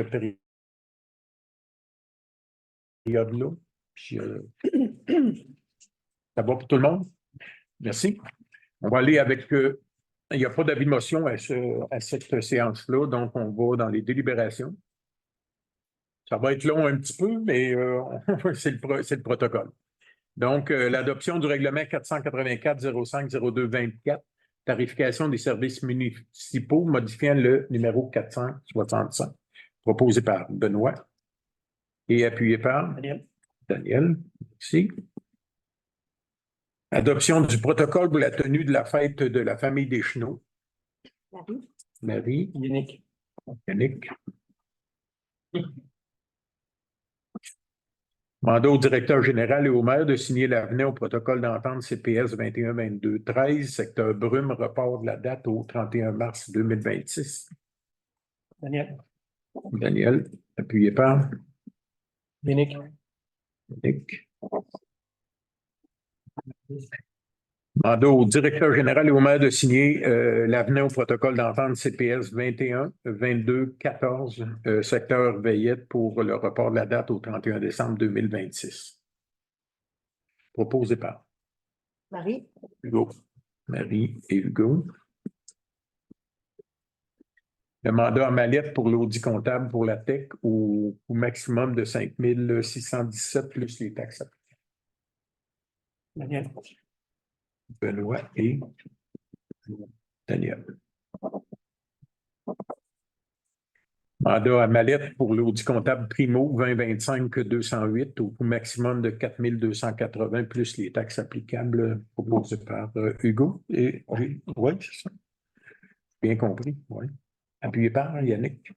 période-là? Puis, ça va pour tout le monde? Merci. On va aller avec... il n'y a pas d'avis de motion à cette séance-là, donc on va dans les délibérations. Ça va être long un petit peu, mais c'est le protocole. Donc, l'adoption du règlement 484-05-02-24, tarification des services municipaux modifiant le numéro 465, proposé par Benoît et appuyé par Daniel. Merci. Adoption du protocole pour la tenue de la fête de la famille Deschenaux. Marie. Yannick. Mandat au directeur général et au maire de signer l'avenant au protocole d'entente CPS 21-22-13, secteur Brume, report de la date au 31 mars 2026. Daniel, appuyé par Yannick. Mandat au directeur général et au maire de signer l'avenant au protocole d'entente CPS 21-22-14, secteur Veillette pour le report de la date au 31 décembre 2026. Proposé par Marie. Hugo. Marie et Hugo. Le mandat à mallette pour l'audit comptable pour la TEC au maximum de 5 617 plus les taxes applicables. Daniel. Benoît et Daniel. Mandat à mallette pour l'audit comptable Primo 2025-208 au coût maximum de 4 280 plus les taxes applicables proposées par Hugo. Et oui, c'est ça. Bien compris, oui. Appuyé par Yannick.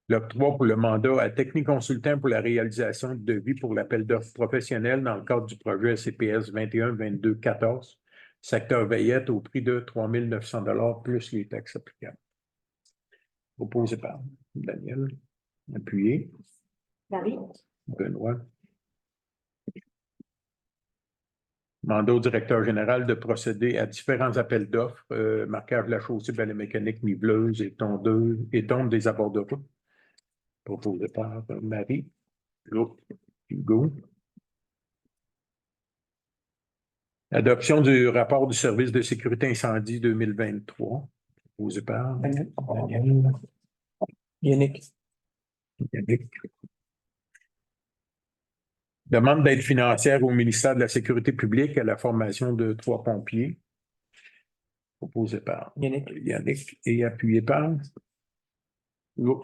L'octroi pour le mandat à technique consultant pour la réalisation de devis pour l'appel d'offres professionnel dans le cadre du projet CPS 21-22-14, secteur Veillette au prix de 3 900 $ plus les taxes applicables. Proposé par Daniel. Appuyé. Marie. Benoît. Mandat au directeur général de procéder à différents appels d'offres, marquage de la chaussée, balai mécanique, niveleuse et tondeuse et tonde des abords de route. Proposé par Marie. Hugo. Adoption du rapport du service de sécurité incendie 2023. Proposé par Daniel. Yannick. Demande d'aide financière au ministère de la Sécurité publique à la formation de 3 pompiers. Proposé par Yannick et appuyé par Hugo.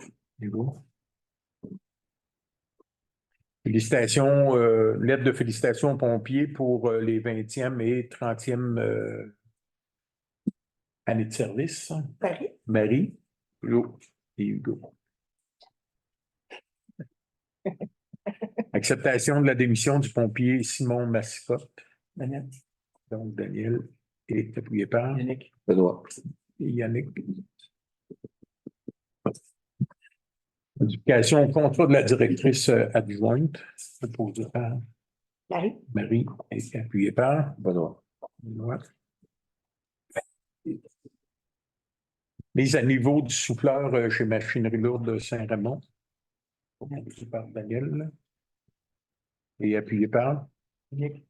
Félicitations, lettre de félicitations aux pompiers pour les 20e et 30e années de service. Marie. Et Hugo. Acceptation de la démission du pompier Simon Massicotte. Donc, Daniel est appuyé par Yannick. Benoît. Yannick. Éducation au contrat de la directrice adjointe. Proposé par Marie et appuyé par Benoît. Mise à niveau du souffleur chez Machinerie Lourde de Saint-Raymond. Proposé par Daniel. Et appuyé par Nick.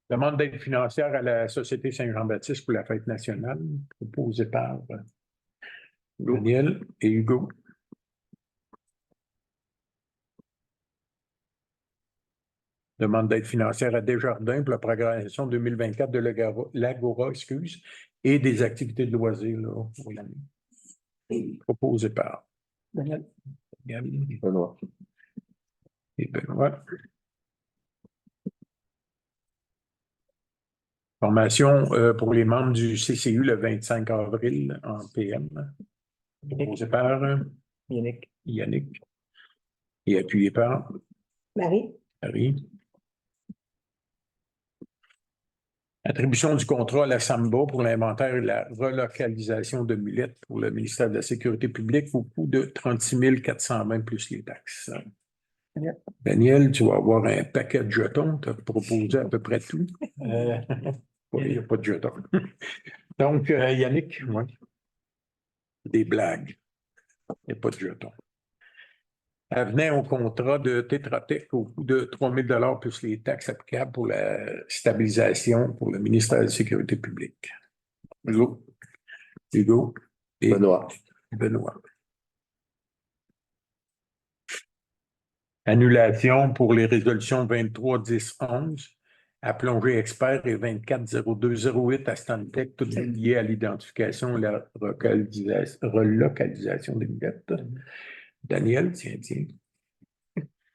Demande d'aide financière à la Société Saint-Jean-Baptiste pour la fête nationale, proposée par Daniel et Hugo. Demande d'aide financière à Desjardins pour la programmation 2024 de l'Agora, et des activités de loisirs là, pour l'année. Proposé par Daniel. Benoît. Et Benoît. Formation pour les membres du CCU le 25 avril en PM. Proposé par Yannick. Et appuyé par Marie? Marie. Attribution du contrat à la SAMBA pour l'inventaire et la relocalisation de mulettes pour le ministère de la Sécurité publique au coût de 36 420 plus les taxes. Daniel, tu vas avoir un paquet de jetons. Tu as proposé à peu près tout. Il n'y a pas de jetons. Donc, Yannick, oui. Des blagues. Il n'y a pas de jetons. Avenant au contrat de Tetra Tech au coût de 3 000 plus les taxes applicables pour la stabilisation pour le ministère de la Sécurité publique. Hugo et Benoît. Annulation pour les résolutions 23-10-11 à Plongée Expert et 24-02-08 à Stantec, toutes liées à l'identification et la relocalisation des mulettes. Daniel, tiens.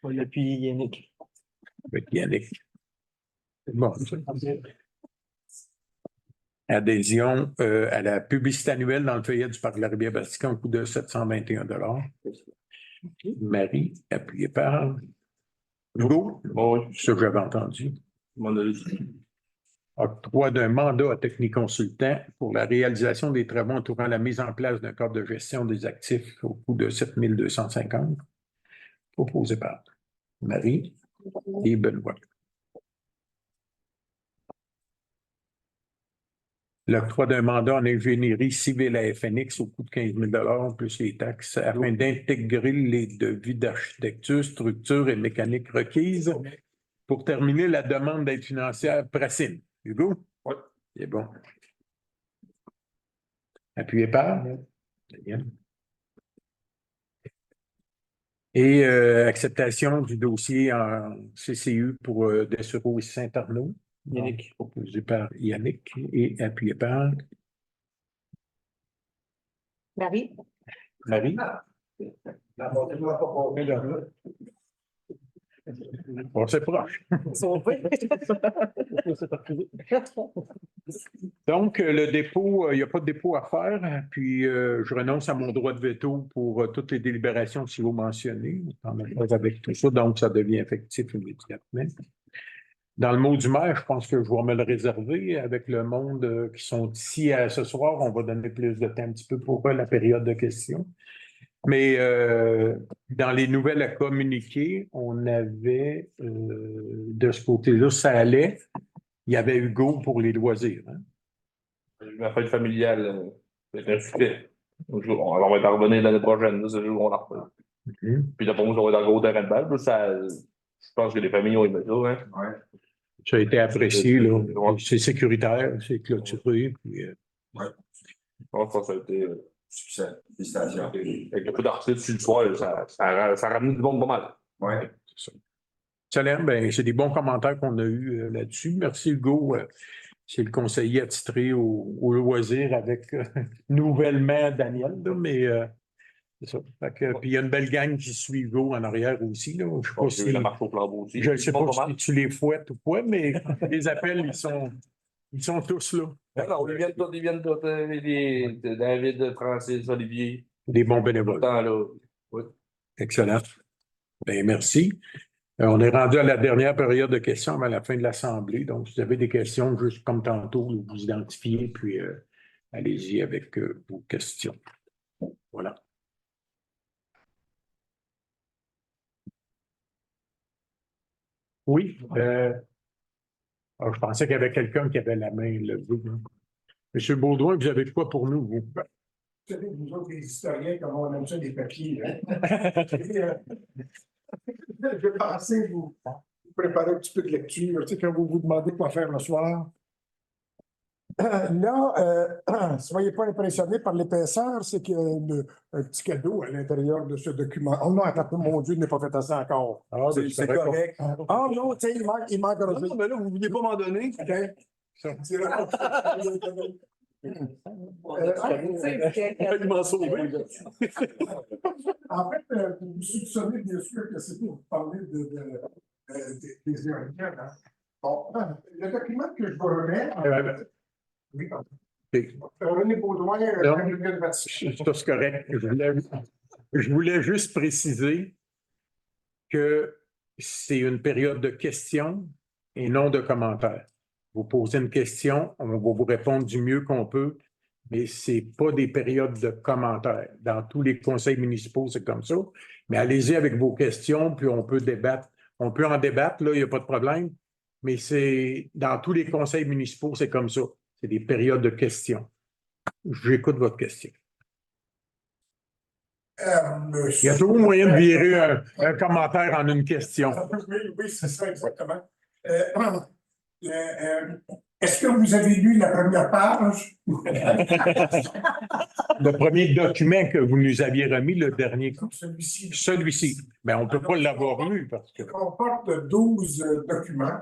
On appuie Yannick. Avec Yannick. Bon. Adhésion à la publicité annuelle dans le feuillet du Parc de la Rivière-Bastican au coût de 721 $. Marie, appuyée par Hugo. Bon, ça j'avais entendu. Octroi d'un mandat à techniconsultant pour la réalisation des travaux entourant la mise en place d'un cadre de gestion des actifs au coût de 7 250. Proposé par Marie et Benoît. L'octroi d'un mandat en ingénierie civile à FNX au coût de 15 000 plus les taxes afin d'intégrer les devis d'architecture, structure et mécanique requises pour terminer la demande d'aide financière Pracine. Hugo? Oui. C'est bon. Appuyé par? Daniel. Et acceptation du dossier en CCU pour Dessureau et Saint-Arnaud. Yannick. Proposé par Yannick et appuyé par Marie? Marie. On s'approche. Donc, le dépôt, il n'y a pas de dépôt à faire, puis je renonce à mon droit de veto pour toutes les délibérations que vous mentionnez, avec tout ça, donc ça devient effectif immédiatement. Dans le mot du maire, je pense que je vais me le réserver avec le monde qui sont ici ce soir. On va donner plus de temps un petit peu pour la période de questions. Mais dans les nouvelles à communiquer, on avait de ce côté-là, ça allait. Il y avait Hugo pour les loisirs. Hein? Ma fête familiale, c'est un succès. On va être revenir l'année prochaine, ce jour on la refait. Puis d'après moi, on va être dans le gros terrain de balle. Je pense que les familles ont aimé ça. Hein? Ouais. Ça a été apprécié, là. C'est sécuritaire, c'est clôturé. Puis, ouais. Je pense que ça a été succès. Félicitations. Avec le coup d'artiste sur le soir, ça ramène du monde pas mal. Oui, c'est ça. Excellent. Ben, c'est des bons commentaires qu'on a eus là-dessus. Merci, Hugo. C'est le conseiller attitré au loisir avec nouvellement Daniel, là, mais c'est ça. Puis il y a une belle gang qui suit Hugo en arrière aussi. Là. Je sais pas si, la marche au flambeau aussi. Je ne sais pas si tu les fouettes ou quoi, mais les appels, ils sont tous là. Alors, ils viennent tous, David, Francis, Olivier. Des bons bénévoles. Là. Oui. Excellent. Bien, merci. On est rendu à la dernière période de questions avant la fin de l'Assemblée. Donc, si vous avez des questions, juste comme tantôt, vous identifiez, puis allez-y avec vos questions. Voilà. Oui. Alors, je pensais qu'il y avait quelqu'un qui avait la main levée. Monsieur Baudouin, vous avez quoi pour nous, vous? Vous savez, nous autres, les historiens, comment on aime ça des papiers. Je pensais vous préparer un petit peu de lecture. Tu sais, quand vous vous demandez quoi faire le soir, soyez pas impressionnés par l'épaisseur, c'est qu'il y a un petit cadeau à l'intérieur de ce document. Oh non, attends, mon Dieu, il n'est pas fait à ça encore. Ah, ben, C'est correct. Ah non, tu sais, il manque un Non, mais là, vous ne vouliez pas m'en donner. OK. Il m'en sauve. En fait, vous soupçonnez bien sûr que c'est pour parler des éoliennes. Hein? Bon, le document que je vous remets. Oui, pardon. René Baudouin, Ça, c'est correct. Je voulais juste préciser que c'est une période de questions et non de commentaires. Vous posez une question, on va vous répondre du mieux qu'on peut, mais ce n'est pas des périodes de commentaires. Dans tous les conseils municipaux, c'est comme ça. Mais allez-y avec vos questions, puis on peut débattre. On peut en débattre, là, il n'y a pas de problème. Mais c'est dans tous les conseils municipaux, c'est comme ça. C'est des périodes de questions. J'écoute votre question. Il y a toujours moyen de virer un commentaire en une question. Oui, c'est ça, exactement. Est-ce que vous avez lu la première page? Le premier document que vous nous aviez remis, le dernier coup? Celui-ci. Celui-ci. Mais on ne peut pas l'avoir lu parce que. Il comporte 12 documents.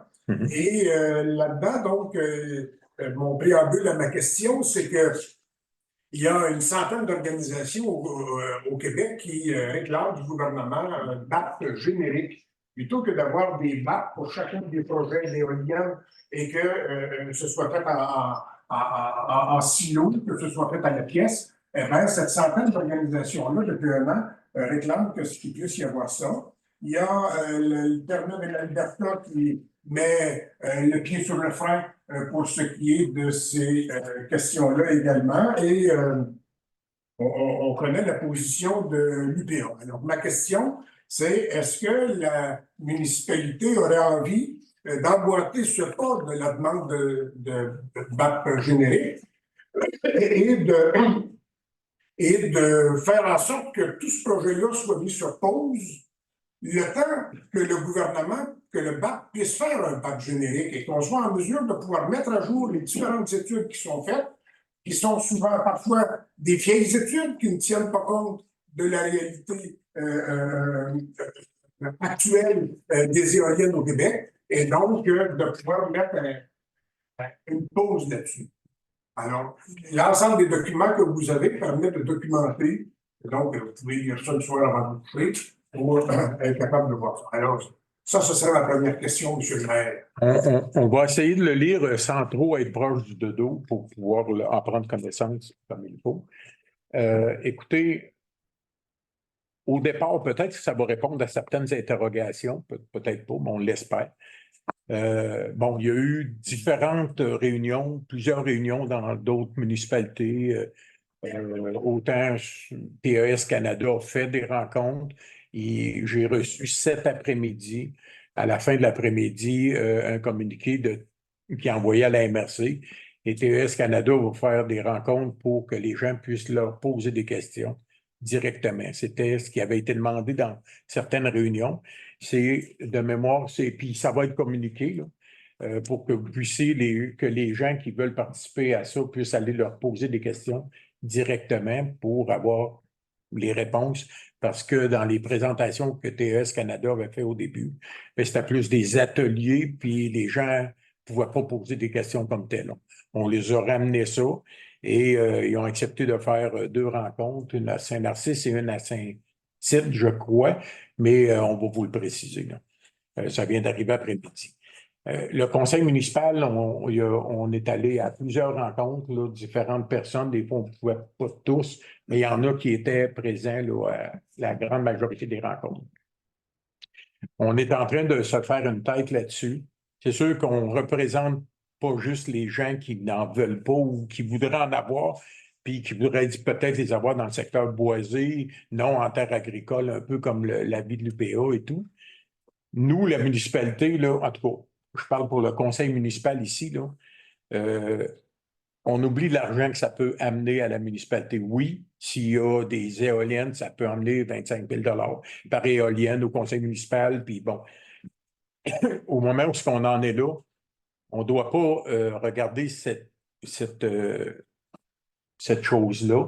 Et là-dedans, donc, mon préambule à ma question, c'est que il y a une centaine d'organisations au Québec qui réclament du gouvernement un BAP générique, plutôt que d'avoir des BAP pour chacun des projets d'éoliennes et que ce soit fait en silo, que ce soit fait à la pièce. Eh bien, cette centaine d'organisations-là, depuis un an, réclament qu'il puisse y avoir ça. Il y a le Terme de l'Alberta qui met le pied sur le frein pour ce qui est de ces questions-là également. Et on connaît la position de l'UPA. Alors, ma question, c'est est-ce que la municipalité aurait envie d'emboîter ce pas de la demande de BAP générique et de faire en sorte que tout ce projet-là soit mis sur pause le temps que le gouvernement, que le BAP puisse faire un BAP générique et qu'on soit en mesure de pouvoir mettre à jour les différentes études qui sont faites, qui sont souvent parfois des vieilles études qui ne tiennent pas compte de la réalité actuelle des éoliennes au Québec, et donc de pouvoir mettre une pause là-dessus. Alors, l'ensemble des documents que vous avez permet de documenter, donc vous pouvez lire ça le soir avant de coucher, pour être capable de voir ça. Alors, ça, ce serait ma première question, M. le maire. On va essayer de le lire sans trop être proche du dodo pour pouvoir en prendre connaissance comme il faut. Écoutez, au départ, peut-être que ça va répondre à certaines interrogations, peut-être pas, mais on l'espère. Bon, il y a eu différentes réunions, plusieurs réunions dans d'autres municipalités. Autant TES Canada a fait des rencontres. Et j'ai reçu cet après-midi, à la fin de l'après-midi, un communiqué qui est envoyé à la MRC. Et TES Canada va faire des rencontres pour que les gens puissent leur poser des questions directement. C'était ce qui avait été demandé dans certaines réunions. C'est de mémoire, puis ça va être communiqué là, pour que vous puissiez, que les gens qui veulent participer à ça puissent aller leur poser des questions directement pour avoir les réponses, parce que dans les présentations que TES Canada avait fait au début, c'était plus des ateliers, puis les gens ne pouvaient pas poser des questions comme telles. On les a ramené ça, et ils ont accepté de faire 2 rencontres, une à Saint-Narcisse et une à Saint-Tite, je crois, mais on va vous le préciser. Ça vient d'arriver après-midi. Le conseil municipal, on est allé à plusieurs rencontres, là, différentes personnes, des fois on ne pouvait pas tous, mais il y en a qui étaient présents là, à la grande majorité des rencontres. On est en train de se faire une tête là-dessus. C'est sûr qu'on ne représente pas juste les gens qui n'en veulent pas ou qui voudraient en avoir, puis qui voudraient peut-être les avoir dans le secteur boisé, non en terre agricole, un peu comme l'avis de l'UPA et tout. Nous, la municipalité, là, en tout cas, je parle pour le conseil municipal ici, là, on oublie l'argent que ça peut amener à la municipalité. Oui, s'il y a des éoliennes, ça peut amener 25 000 $ par éolienne au conseil municipal. Puis bon, au moment où on en est là, on ne doit pas regarder cette cette chose-là.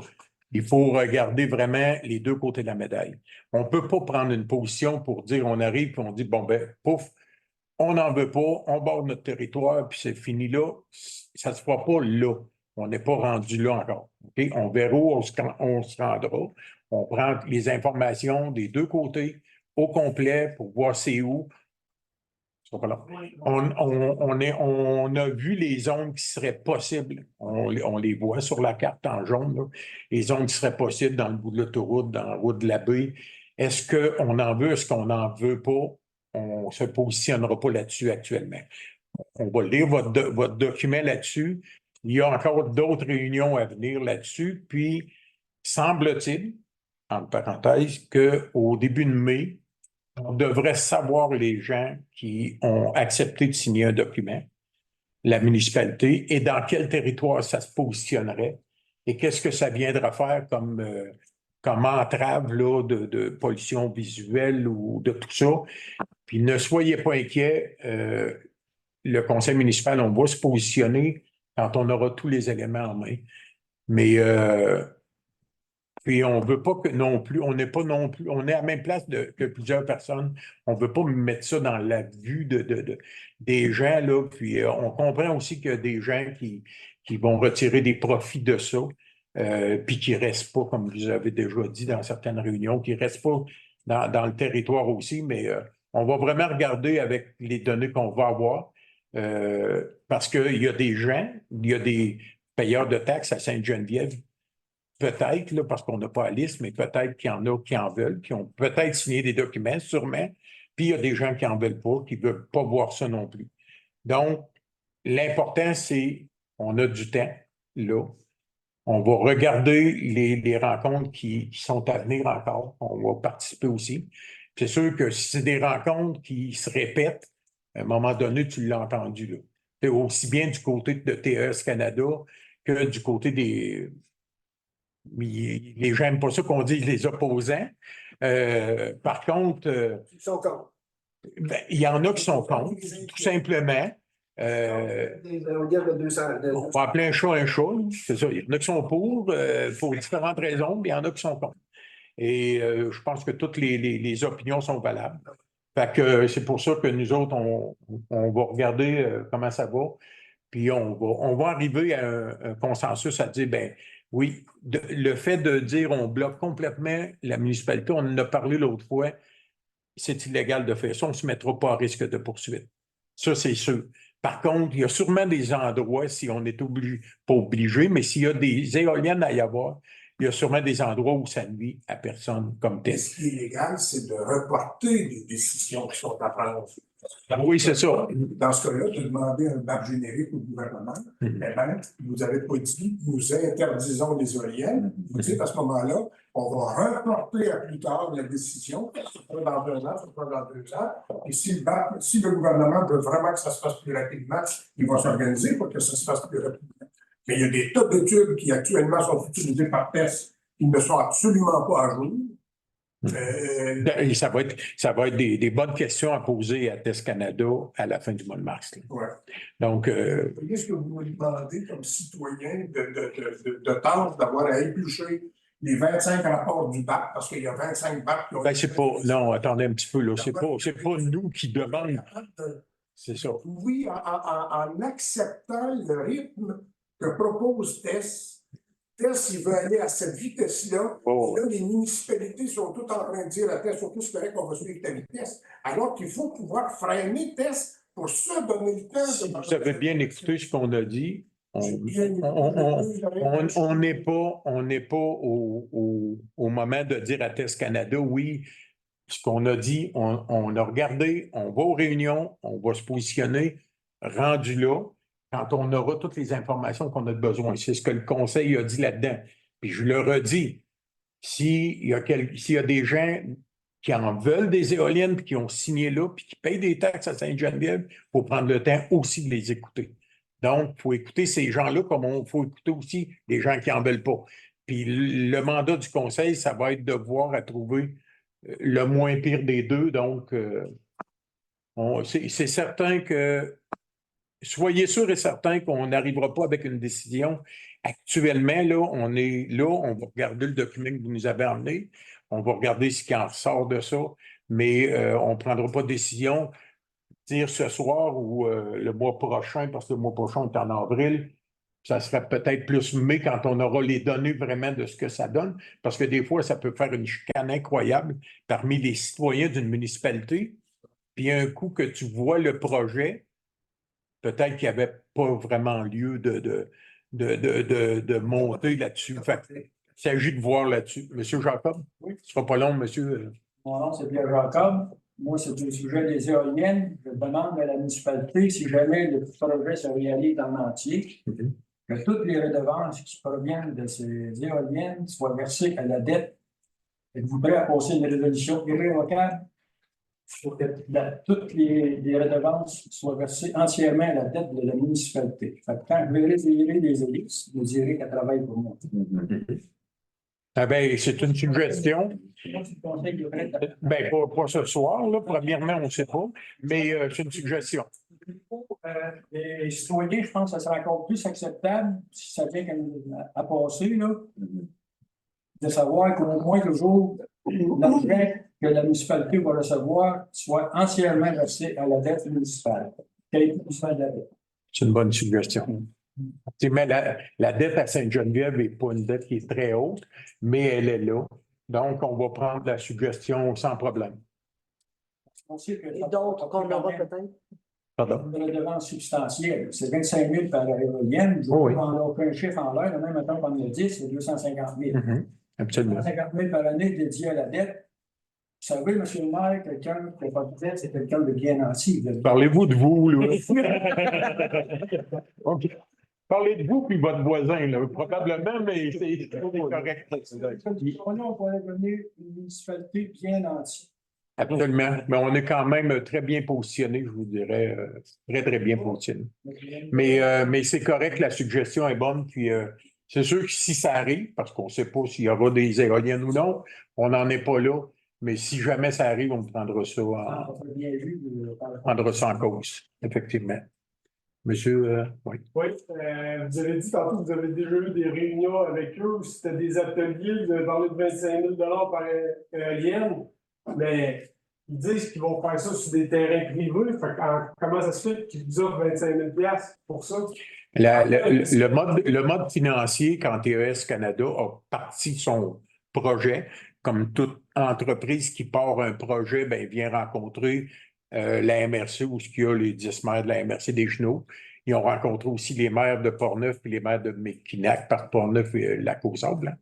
Il faut regarder vraiment les deux côtés de la médaille. On ne peut pas prendre une position pour dire on arrive et on dit bon ben, pouf, on n'en veut pas, on borde notre territoire, puis c'est fini là. Ça ne se fera pas là. On n'est pas rendu là encore. Okay? On verra où on se rendra. On prend les informations des deux côtés au complet pour voir c'est où. On a vu les zones qui seraient possibles. On les voit sur la carte en jaune, là. Les zones qui seraient possibles dans le bout de l'autoroute, dans la route de la baie. Est-ce qu'on en veut, est-ce qu'on n'en veut pas? On ne se positionnera pas là-dessus actuellement. On va lire votre document là-dessus. Il y a encore d'autres réunions à venir là-dessus. Puis, semble-t-il, entre parenthèses, qu'au début de mai, on devrait savoir les gens qui ont accepté de signer un document, la municipalité, et dans quel territoire ça se positionnerait, et qu'est-ce que ça viendra faire comme entrave là, de pollution visuelle ou de tout ça. Puis ne soyez pas inquiets, le conseil municipal, on va se positionner quand on aura tous les éléments en main. Mais puis on ne veut pas que non plus, on n'est pas non plus, on est à la même place que plusieurs personnes. On ne veut pas mettre ça dans la vue des gens, là. Puis on comprend aussi qu'il y a des gens qui vont retirer des profits de ça, puis qui ne restent pas, comme vous avez déjà dit dans certaines réunions, qui ne restent pas dans le territoire aussi, mais on va vraiment regarder avec les données qu'on va avoir, parce qu'il y a des gens, il y a des payeurs de taxes à Sainte-Geneviève, peut-être, là, parce qu'on n'a pas la liste, mais peut-être qu'il y en a qui en veulent, qui ont peut-être signé des documents, sûrement. Puis il y a des gens qui n'en veulent pas, qui ne veulent pas voir ça non plus. Donc, l'important, c'est on a du temps, là. On va regarder les rencontres qui sont à venir encore. On va participer aussi. C'est sûr que si c'est des rencontres qui se répètent, à un moment donné, tu l'as entendu, là. C'est aussi bien du côté de TES Canada que du côté des... Les gens n'aiment pas ça qu'on dise les opposants. Par contre, Ils sont contre. il y en a qui sont contre, tout simplement. On dit que 200. On va appeler un chat, c'est ça. Il y en a qui sont pour différentes raisons, mais il y en a qui sont contre. Et je pense que toutes les opinions sont valables. Fait que c'est pour ça que nous autres, on va regarder comment ça va. Puis on va arriver à un consensus à dire, ben oui, le fait de dire on bloque complètement la municipalité, on en a parlé l'autre fois, c'est illégal de faire ça, on ne se mettra pas à risque de poursuite. Ça, c'est sûr. Par contre, il y a sûrement des endroits, si on n'est pas obligé, mais s'il y a des éoliennes à y avoir, il y a sûrement des endroits où ça nuit à personne comme tel. Ce qui est légal, c'est de reporter les décisions qui sont à prendre. Oui, c'est ça. Dans ce cas-là, de demander un map générique au gouvernement, eh bien, vous n'avez pas dit, nous interdisons les éoliennes. Vous dites à ce moment-là, on va reporter à plus tard la décision, ça sera dans 2 ans, ça sera dans 2 ans. Et si le gouvernement veut vraiment que ça se fasse plus rapidement, il va s'organiser pour que ça se fasse plus rapidement. Mais il y a des tas d'études qui actuellement sont utilisées par TES qui ne sont absolument pas à jour. Et ça va être des bonnes questions à poser à TES Canada à la fin du mois de mars. Ouais. Donc, qu'est-ce que vous me demandez comme citoyen de tendre d'avoir à éplucher les 25 rapports du BAC, parce qu'il y a 25 BAC qui ont... Ben, c'est pas... Non, attendez un petit peu, là. C'est pas nous qui demandons. C'est ça. Oui, en acceptant le rythme que propose TES, TES, il veut aller à cette vitesse-là. Oh. Et là, les municipalités sont toutes en train de dire à TES, surtout c'est vrai qu'on va suivre ta vitesse, alors qu'il faut pouvoir freiner TES pour se donner le temps. Si vous avez bien écouté ce qu'on a dit, on n'est pas au moment de dire à TES Canada, oui, ce qu'on a dit, on a regardé, on va aux réunions, on va se positionner, rendu là, quand on aura toutes les informations qu'on a besoin. C'est ce que le conseil a dit là-dedans. Puis je le redis, s'il y a des gens qui en veulent des éoliennes, puis qui ont signé là, puis qui payent des taxes à Sainte-Geneviève, il faut prendre le temps aussi de les écouter. Donc, il faut écouter ces gens-là comme il faut écouter aussi les gens qui n'en veulent pas. Puis le mandat du conseil, ça va être de voir à trouver le moins pire des deux. Donc, c'est certain que soyez sûrs et certains qu'on n'arrivera pas avec une décision. Actuellement, là, on va regarder le document que vous nous avez emmené, on va regarder ce qui en ressort de ça, mais on ne prendra pas de décision, dire ce soir ou le mois prochain, parce que le mois prochain est en avril. Ça serait peut-être plus mai quand on aura les données vraiment de ce que ça donne, parce que des fois, ça peut faire une chicane incroyable parmi les citoyens d'une municipalité. Puis un coup que tu vois le projet, peut-être qu'il n'y avait pas vraiment lieu de monter là-dessus. Fait que, il s'agit de voir là-dessus. Monsieur Jacob? Oui. Ce ne sera pas long, monsieur. Mon nom, c'est Pierre Jacob. Moi, c'est au sujet des éoliennes. Je demande à la municipalité, si jamais le projet se réalise en entier, que toutes les redevances qui proviennent de ces éoliennes soient versées à la dette. Êtes-vous prêt à passer une résolution irrévocable pour que toutes les redevances soient versées entièrement à la dette de la municipalité? Fait que quand je verrai des élites, vous direz qu'elle travaille pour moi. Ah ben, c'est une suggestion. Ben, pas ce soir, là. Premièrement, on ne sait pas, mais c'est une suggestion. Les citoyens, je pense que ça sera encore plus acceptable si ça vient à passer, là, de savoir qu'au moins le jour, l'argent que la municipalité va recevoir soit entièrement versé à la dette municipale. C'est une bonne suggestion. Mais la dette à Sainte-Geneviève n'est pas une dette qui est très haute, mais elle est là. Donc, on va prendre la suggestion sans problème. Et d'autres qu'on aura peut-être. Pardon? Une redevance substantielle. C'est 25 000 par éolienne. Je ne vais pas en aucun chiffre en l'air. Même maintenant, on le dit, c'est 250 000. Absolument. 250 000 par année dédié à la dette. Vous savez, M. le maire, quelqu'un qui n'a pas de dette, c'est quelqu'un de bien nanti. Parlez-vous de vous, là. Okay. Parlez de vous puis votre voisin, là. Probablement, mais c'est correct. On pourrait devenir une municipalité bien nantie. Absolument. Mais on est quand même très bien positionné, je vous dirais. Très, très bien positionné. Mais c'est correct, la suggestion est bonne. Puis c'est sûr que si ça arrive, parce qu'on ne sait pas s'il y aura des éoliennes ou non, on n'en est pas là. Mais si jamais ça arrive, on prendra ça en cause, effectivement. Monsieur, oui. Oui, vous avez dit tantôt que vous avez déjà eu des réunions avec eux, c'était des ateliers, vous avez parlé de 25 000 par éolienne, mais ils disent qu'ils vont faire ça sur des terrains privés. Comment ça se fait qu'ils vous offrent 25 000 pour ça? Le mode financier, quand TES Canada a parti son projet, comme toute entreprise qui part un projet, ben, vient rencontrer la MRC ou ce qu'il y a les 10 maires de la MRC des Genoux. Ils ont rencontré aussi les maires de Portneuf et les maires de Mekinac, par Portneuf et Lac-aux-Sables.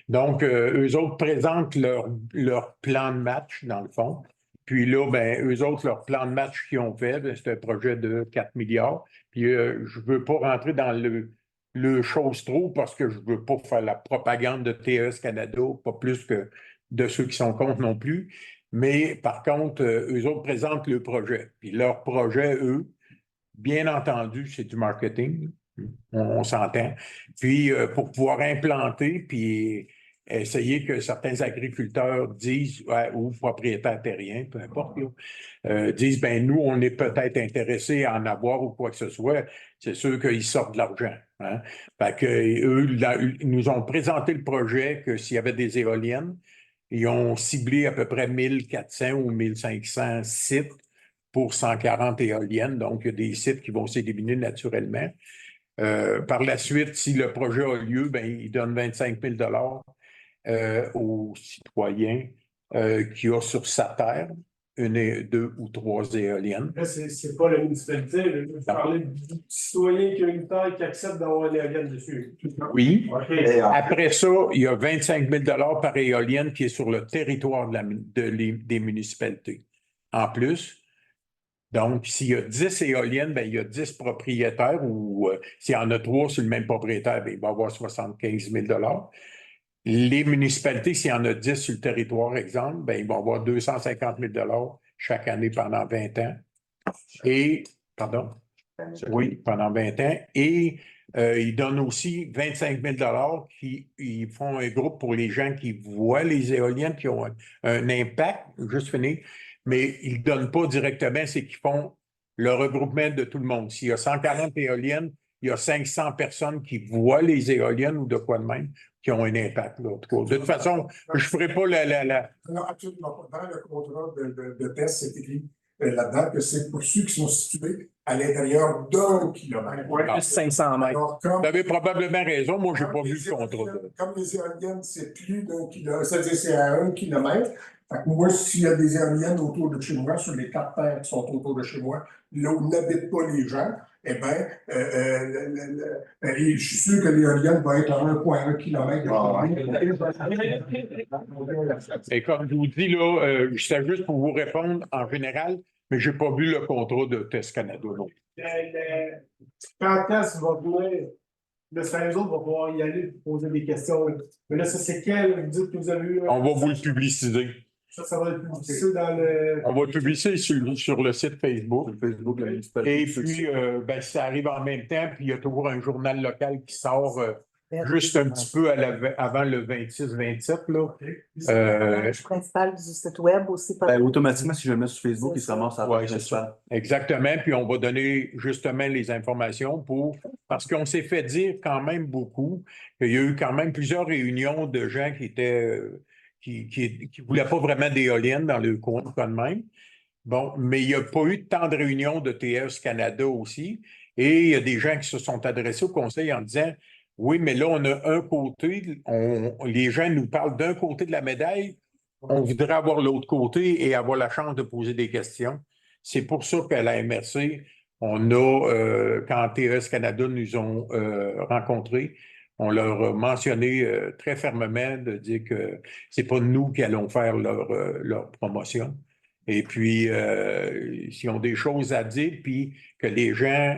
Donc, eux autres présentent leur plan de match, dans le fond. Puis là, ben, eux autres, leur plan de match qu'ils ont fait, c'est un projet de 4 milliards. Puis je ne veux pas rentrer dans le chose trop parce que je ne veux pas faire la propagande de TES Canada, pas plus que de ceux qui sont contre non plus. Mais par contre, eux autres présentent le projet. Puis leur projet, eux, bien entendu, c'est du marketing. On s'entend. Puis pour pouvoir implanter, puis essayer que certains agriculteurs disent, ou propriétaires terriens, peu importe, disent, ben nous, on est peut-être intéressés à en avoir ou quoi que ce soit. C'est sûr qu'ils sortent de l'argent. Hein? Fait que eux, ils nous ont présenté le projet que s'il y avait des éoliennes, ils ont ciblé à peu près 1400 ou 1500 sites pour 140 éoliennes. Donc, il y a des sites qui vont s'éliminer naturellement. Par la suite, si le projet a lieu, ben, ils donnent 25 000 aux citoyens qui ont sur sa terre 1, 2 ou 3 éoliennes. Là, c'est pas la municipalité. Vous parlez du citoyen qui a une terre qui accepte d'avoir une éolienne dessus. Oui. Okay. Après ça, il y a 25 000 par éolienne qui est sur le territoire des municipalités. En plus, donc, s'il y a 10 éoliennes, ben, il y a 10 propriétaires ou s'il y en a 3 sur le même propriétaire, ben, il va y avoir 75 000 Les municipalités, s'il y en a 10 sur le territoire, exemple, ben, ils vont avoir 250 000 chaque année pendant 20 ans. Et, pardon? Oui, pendant 20 ans. Et ils donnent aussi 25 000 ils font un groupe pour les gens qui voient les éoliennes, qui ont un impact, juste fini, mais ils ne donnent pas directement, c'est qu'ils font le regroupement de tout le monde. S'il y a 140 éoliennes, il y a 500 personnes qui voient les éoliennes ou de quoi de même, qui ont un impact. Là, en tout cas. De toute façon, je ne ferai pas la... Non, absolument pas. Dans le contrat de test, c'est écrit là-dedans que c'est pour ceux qui sont situés à l'intérieur d'1 kilomètre. Ouais, plus 500 mètres. Alors, comme, Vous avez probablement raison. Moi, je n'ai pas vu le contrat. comme les éoliennes, c'est plus d'1 kilomètre, c'est-à-dire c'est à 1 kilomètre. Fait que moi, s'il y a des éoliennes autour de chez moi, sur les 4 terres qui sont autour de chez moi, là où n'habitent pas les gens, eh bien, je suis sûr que l'éolienne va être à 1,1 kilomètre. Et comme je vous dis, là, c'est juste pour vous répondre en général, mais je n'ai pas vu le contrat de Test Canada. Non. Quand Tess va venir, le autres vont pouvoir y aller pour poser des questions. Mais là, ça, c'est quel? Vous dites que vous avez eu. On va vous le publiciser. Ça va être publicisé dans le. On va le publier sur le site Facebook. Facebook, la municipalité. Et puis, ben, ça arrive en même temps, puis il y a toujours un journal local qui sort juste un petit peu avant le 26-27. La page principale du site web aussi. Ben, automatiquement, si je le mets sur Facebook, il se ramasse à la Ouais, page c'est principale. Exactement, puis on va donner justement les informations parce qu'on s'est fait dire quand même beaucoup qu'il y a eu quand même plusieurs réunions de gens qui étaient qui voulaient pas vraiment d'éoliennes dans le coin de même. Bon, mais il n'y a pas eu tant de réunions de TS Canada aussi, et il y a des gens qui se sont adressés au conseil en disant oui, mais là, on a un côté, les gens nous parlent d'un côté de la médaille, on voudrait avoir l'autre côté et avoir la chance de poser des questions. C'est pour ça qu'à la MRC, on a, quand TS Canada nous ont rencontrés, on leur a mentionné très fermement de dire que c'est pas nous qui allons faire leur promotion. Et puis, s'ils ont des choses à dire, puis que les gens,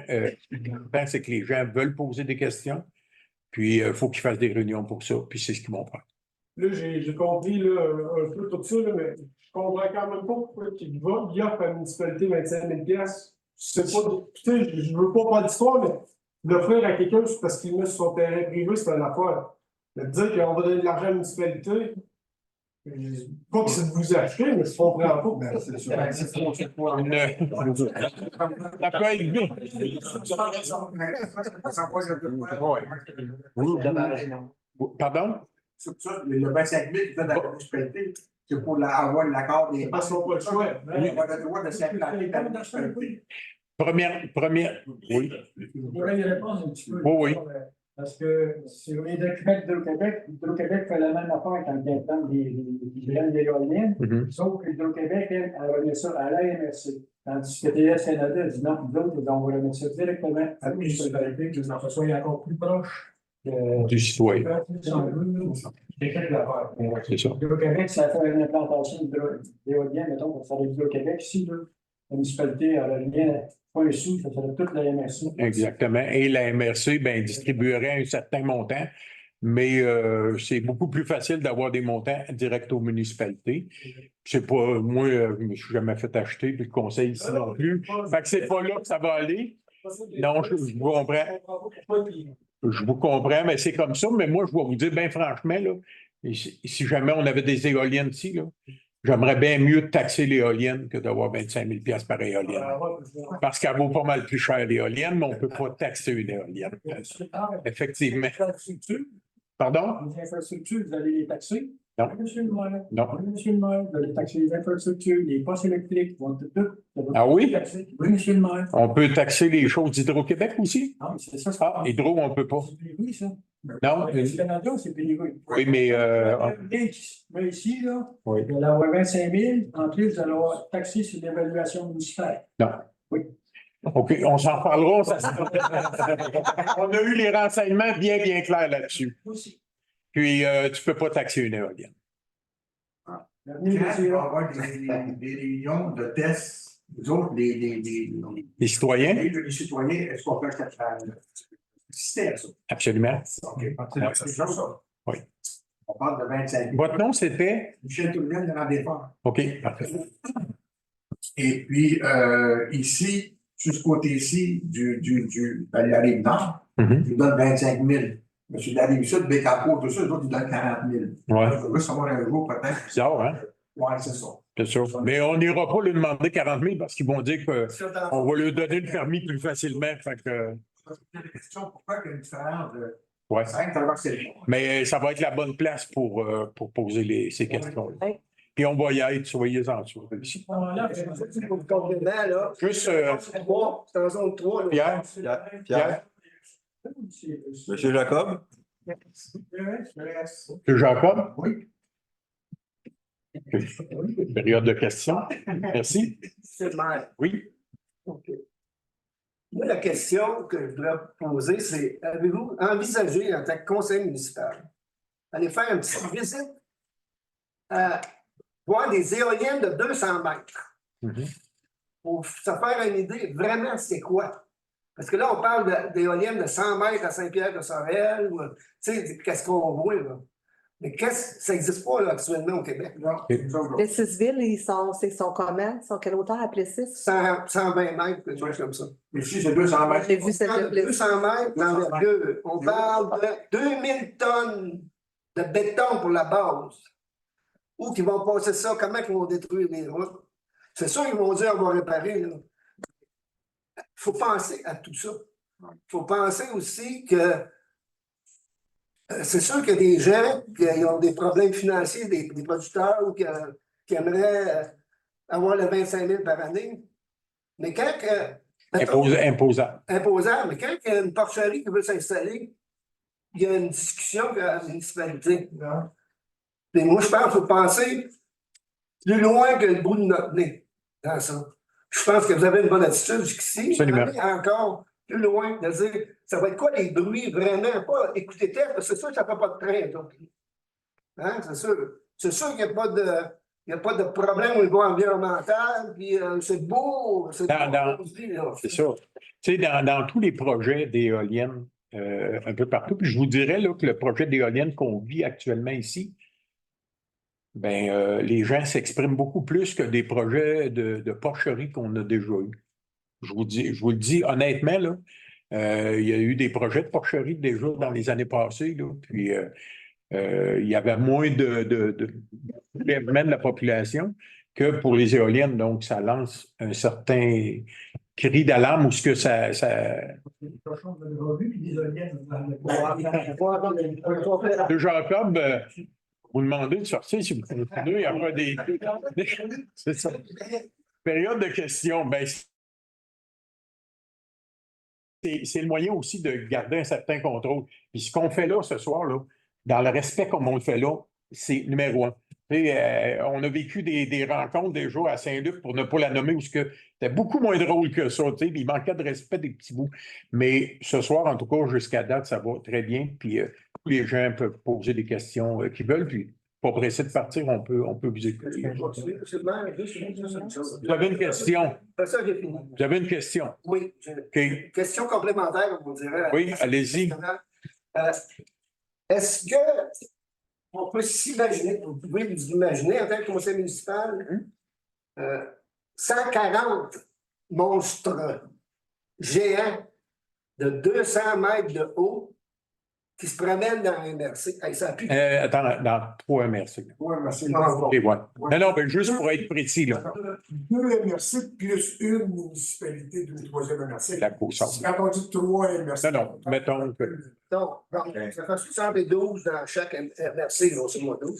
l'important, c'est que les gens veulent poser des questions. Puis, il faut qu'ils fassent des réunions pour ça, puis c'est ce qu'ils vont faire. Là, j'ai compris là, un peu tout ça, là, mais je comprends quand même pas pourquoi il offre à la municipalité 25 000 $. Je sais pas, je ne veux pas parler d'histoire, mais l'offrir à quelqu'un c'est parce qu'il met sur son terrain privé, c'est une affaire. De dire qu'on va donner de l'argent à la municipalité, pas que c'est de vous acheter, mais je comprends pas. C'est sûr. Pardon? C'est ça, le 25 000 qui donne à la municipalité, c'est pour avoir l'accord des. Parce qu'on n'a pas le choix. On a le droit de s'implanter dans la municipalité. Première, oui. Je voudrais y répondre un petit peu. Oui. Parce que sur les documents d'Hydro-Québec, Hydro-Québec fait la même affaire quand il implante des graines d'éoliennes, sauf que Hydro-Québec, elle remet ça à l'AMRC. Tandis que TS Canada dit non, nous autres, on va remettre ça directement à la municipalité, que les enfants soient encore plus proches du citoyen. C'est l'affaire. C'est ça. Hydro-Québec, ça fait une implantation d'éoliennes, mettons, pour faire Hydro-Québec. Si la municipalité n'a rien. Pas les sous, ça serait toute la MRC. Exactement. Et la MRC, ben, distribuerait un certain montant, mais c'est beaucoup plus facile d'avoir des montants directs aux municipalités. C'est pas, moi, je ne me suis jamais fait acheter, puis le conseil ici non plus. Fait que c'est pas là que ça va aller. Non, je vous comprends. Je vous comprends, mais c'est comme ça. Mais moi, je vais vous dire, bien franchement, là, si jamais on avait des éoliennes ici, là, j'aimerais bien mieux taxer l'éolienne que d'avoir 25 000 $ par éolienne. Parce qu'elle vaut pas mal plus cher l'éolienne, mais on ne peut pas taxer une éolienne. Effectivement. Pardon? Les infrastructures, vous allez les taxer? Non. Monsieur le maire. Non. Monsieur le maire, vous allez taxer les infrastructures, les postes électriques, vont tout. Ah oui? Oui, monsieur le maire. On peut taxer les choses d'Hydro-Québec aussi? Ah, c'est ça. Ah, Hydro, on ne peut pas. C'est privé, ça. Non. Le Canada, c'est privé. Oui, mais. Mais ici, là, Oui. vous allez avoir 25 000. En plus, vous allez avoir taxé sur l'évaluation municipale. Non. Oui. OK, on s'en parlera. On a eu les renseignements bien clairs là-dessus. Puis, tu ne peux pas taxer une éolienne. Quand il va y avoir des réunions de tests, nous autres, Les citoyens? les citoyens, est-ce qu'on peut assister à ça? Absolument. OK. C'est déjà ça. Oui. On parle de 25 000. Votre nom, c'était? Michel Tourniel de la Défense. OK, parfait. Et puis, ici, sur ce côté-ci de la rive nord, ils donnent 25 000. Mais sur la rive sud, Bécapo, tout ça, les autres, ils donnent 40 000. Ouais. Il faudrait savoir un jour, peut-être. Bizarre, hein? Ouais, c'est ça. C'est sûr. Mais on n'ira pas lui demander 40 000 parce qu'ils vont dire qu'on va lui donner le permis plus facilement. Fait que, La question, pourquoi il y a une différence de ouais. 5 alors c'est Mais ça va être la bonne place pour poser ces questions. Puis on va y être, soyez-en sûrs. Pour le complément, là. Juste, C'est en zone 3. là. Pierre, Pierre? Monsieur Jacob? M. Jacob? Oui. Période de questions. Merci. C'est le maire. Oui. OK. Moi, la question que je voudrais poser, c'est avez-vous envisagé en tant que conseil municipal aller faire une petite visite voir des éoliennes de 200 mètres pour se faire une idée vraiment c'est quoi? Parce que là, on parle d'éoliennes de 100 mètres à Saint-Pierre-de-Sorel, tu sais, qu'est-ce qu'on voit là? Mais ça n'existe pas là, actuellement au Québec. Les Sisville, c'est son comment? Sont quelle hauteur à Plessis? 120 mètres, quelque chose comme ça. Ici, c'est 200 mètres. J'ai vu cette On parle de Plessis. 200 mètres d'envergure. On parle de 2000 tonnes de béton pour la base. Où qu'ils vont passer ça? Comment ils vont détruire les routes? C'est sûr qu'ils vont dire on va réparer. Il faut penser à tout ça. Il faut penser aussi que c'est sûr qu'il y a des gens qui ont des problèmes financiers, des producteurs ou qui aimeraient avoir le 25 000 par année. Mais quand Imposable. imposable, mais quand il y a une porcherie qui veut s'installer, il y a une discussion avec la municipalité. Et moi, je pense qu'il faut penser plus loin que le bout de notre nez dans ça. Je pense que vous avez une bonne attitude jusqu'ici. Absolument. Allez encore plus loin, de dire ça va être quoi les bruits vraiment, pas écouter tête, parce que c'est sûr que ça ne fait pas de train. Donc. Hein, c'est sûr. C'est sûr qu'il n'y a pas de. Il n'y a pas de problème au niveau environnemental, puis c'est beau. C'est ça. Tu sais, dans tous les projets d'éoliennes, un peu partout, puis je vous dirais là, que le projet d'éoliennes qu'on vit actuellement ici, ben, les gens s'expriment beaucoup plus que des projets de porcherie qu'on a déjà eus. Je vous le dis honnêtement, là, il y a eu des projets de porcherie déjà dans les années passées, là, puis il y avait moins de la population que pour les éoliennes. Donc, ça lance un certain cri d'alarme ou ce que ça... De Jacob, vous demandez de sortir si vous voulez. Il y a pas des... C'est ça. Période de questions. Ben, c'est le moyen aussi de garder un certain contrôle. Puis ce qu'on fait là ce soir, là, dans le respect comme on le fait là, c'est numéro 1. On a vécu des rencontres déjà à Saint-Luc, pour ne pas la nommer, où c'était beaucoup moins drôle que ça. Il manquait de respect des petits bouts. Mais ce soir, en tout cas, jusqu'à date, ça va très bien. Puis tous les gens peuvent poser des questions qu'ils veulent. Puis pas pressé de partir, on peut vous écouter. Vous avez une question? Ça, j'ai fini. Vous avez une question? Oui. Okay. Question complémentaire, on vous dirait. Oui, allez-y. Est-ce qu'on peut s'imaginer, vous pouvez vous imaginer en tant que conseil municipal, 140 monstres géants de 200 mètres de haut qui se promènent dans un MRC? Ça appuie. Attends, dans 3 MRC. Oui, merci. Okay, ouais. Non, mais juste pour être précis, là. 2 MRC plus une municipalité d'une 3e MRC. La Côte-Sable. Quand on dit 3 MRC. Non, mettons que... Donc, ça fait 72 dans chaque MRC, grosso modo.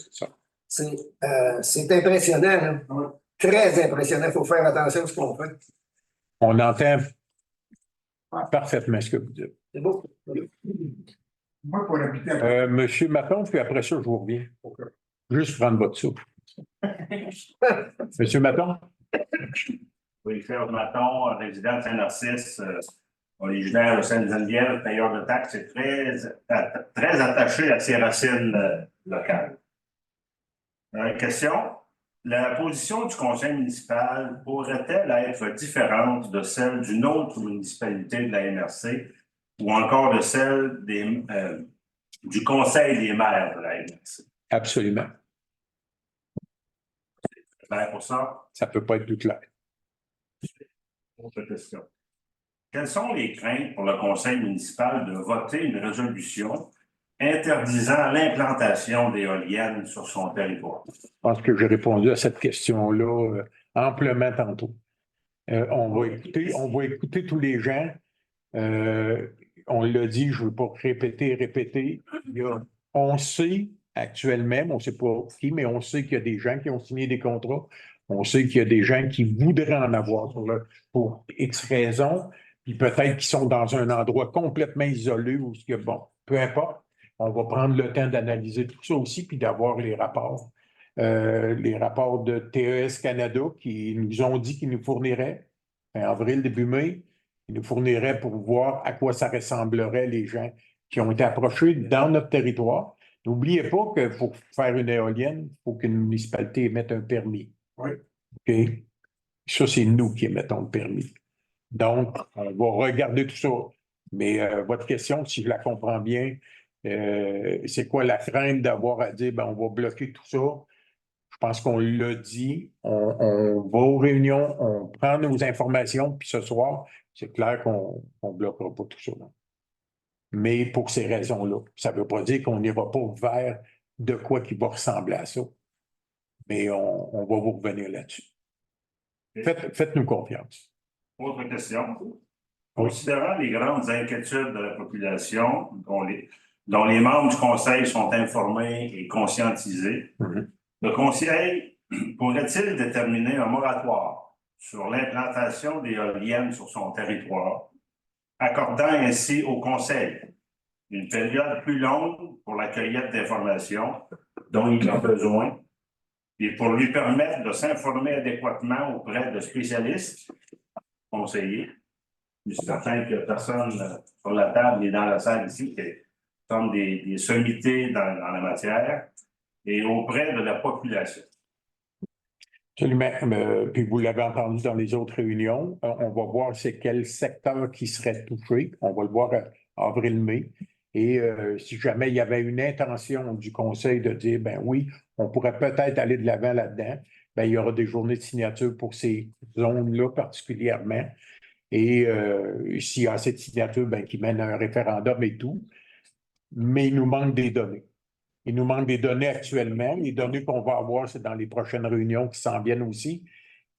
C'est impressionnant, là. Très impressionnant. Il faut faire attention à ce qu'on fait. On entend parfaitement ce que vous dites. C'est beau. Moi, pour l'habiter. Monsieur Maton, puis après ça, je vous reviens. Juste prendre votre soupe. Monsieur Maton? Oui, Serge Maton, résident de Saint-Narcisse, originaire de Sainte-Geneviève, payeur de taxes et très attaché à ses racines locales. Question. La position du conseil municipal pourrait-elle être différente de celle d'une autre municipalité de la MRC ou encore de celle du conseil des maires de la MRC? Absolument. C'est clair pour ça? Ça ne peut pas être plus clair. Autre question. Quelles sont les craintes pour le conseil municipal de voter une résolution interdisant l'implantation d'éoliennes sur son territoire. Je pense que j'ai répondu à cette question-là amplement tantôt. On va écouter tous les gens. On l'a dit, je ne veux pas répéter. On sait actuellement, on ne sait pas qui, mais on sait qu'il y a des gens qui ont signé des contrats. On sait qu'il y a des gens qui voudraient en avoir pour X raisons, puis peut-être qu'ils sont dans un endroit complètement isolé où, bon, peu importe, on va prendre le temps d'analyser tout ça aussi, puis d'avoir les rapports. Les rapports de TES Canada qui nous ont dit qu'ils nous fourniraient, en avril, début mai, ils nous fourniraient pour voir à quoi ça ressemblerait les gens qui ont été approchés dans notre territoire. N'oubliez pas que pour faire une éolienne, il faut qu'une municipalité émette un permis. Oui. OK? Ça, c'est nous qui émettons le permis. Donc, on va regarder tout ça. Mais votre question, si je la comprends bien, c'est quoi la crainte d'avoir à dire, ben, on va bloquer tout ça? Je pense qu'on l'a dit, on va aux réunions, on prend nos informations, puis ce soir, c'est clair qu'on ne bloquera pas tout ça. Mais pour ces raisons-là, ça ne veut pas dire qu'on n'ira pas vers de quoi qui va ressembler à ça. Mais on va vous revenir là-dessus. Faites-nous confiance. Autre question. Considérant les grandes inquiétudes de la population, dont les membres du Conseil sont informés et conscientisés, le Conseil pourrait-il déterminer un moratoire sur l'implantation d'éoliennes sur son territoire, accordant ainsi au Conseil une période plus longue pour la cueillette d'informations dont il a besoin et pour lui permettre de s'informer adéquatement auprès de spécialistes, conseillers. Je suis certain que personne sur la table et dans la salle ici qui sont des sommités dans la matière et auprès de la population. Absolument. Puis vous l'avez entendu dans les autres réunions. On va voir c'est quel secteur qui serait touché. On va le voir avril-mai. Et si jamais il y avait une intention du Conseil de dire, ben oui, on pourrait peut-être aller de l'avant là-dedans, ben il y aura des journées de signature pour ces zones-là particulièrement. Et s'il y a assez de signatures, ben, qui mènent à un référendum et tout. Mais il nous manque des données. Il nous manque des données actuellement. Les données qu'on va avoir, c'est dans les prochaines réunions qui s'en viennent aussi.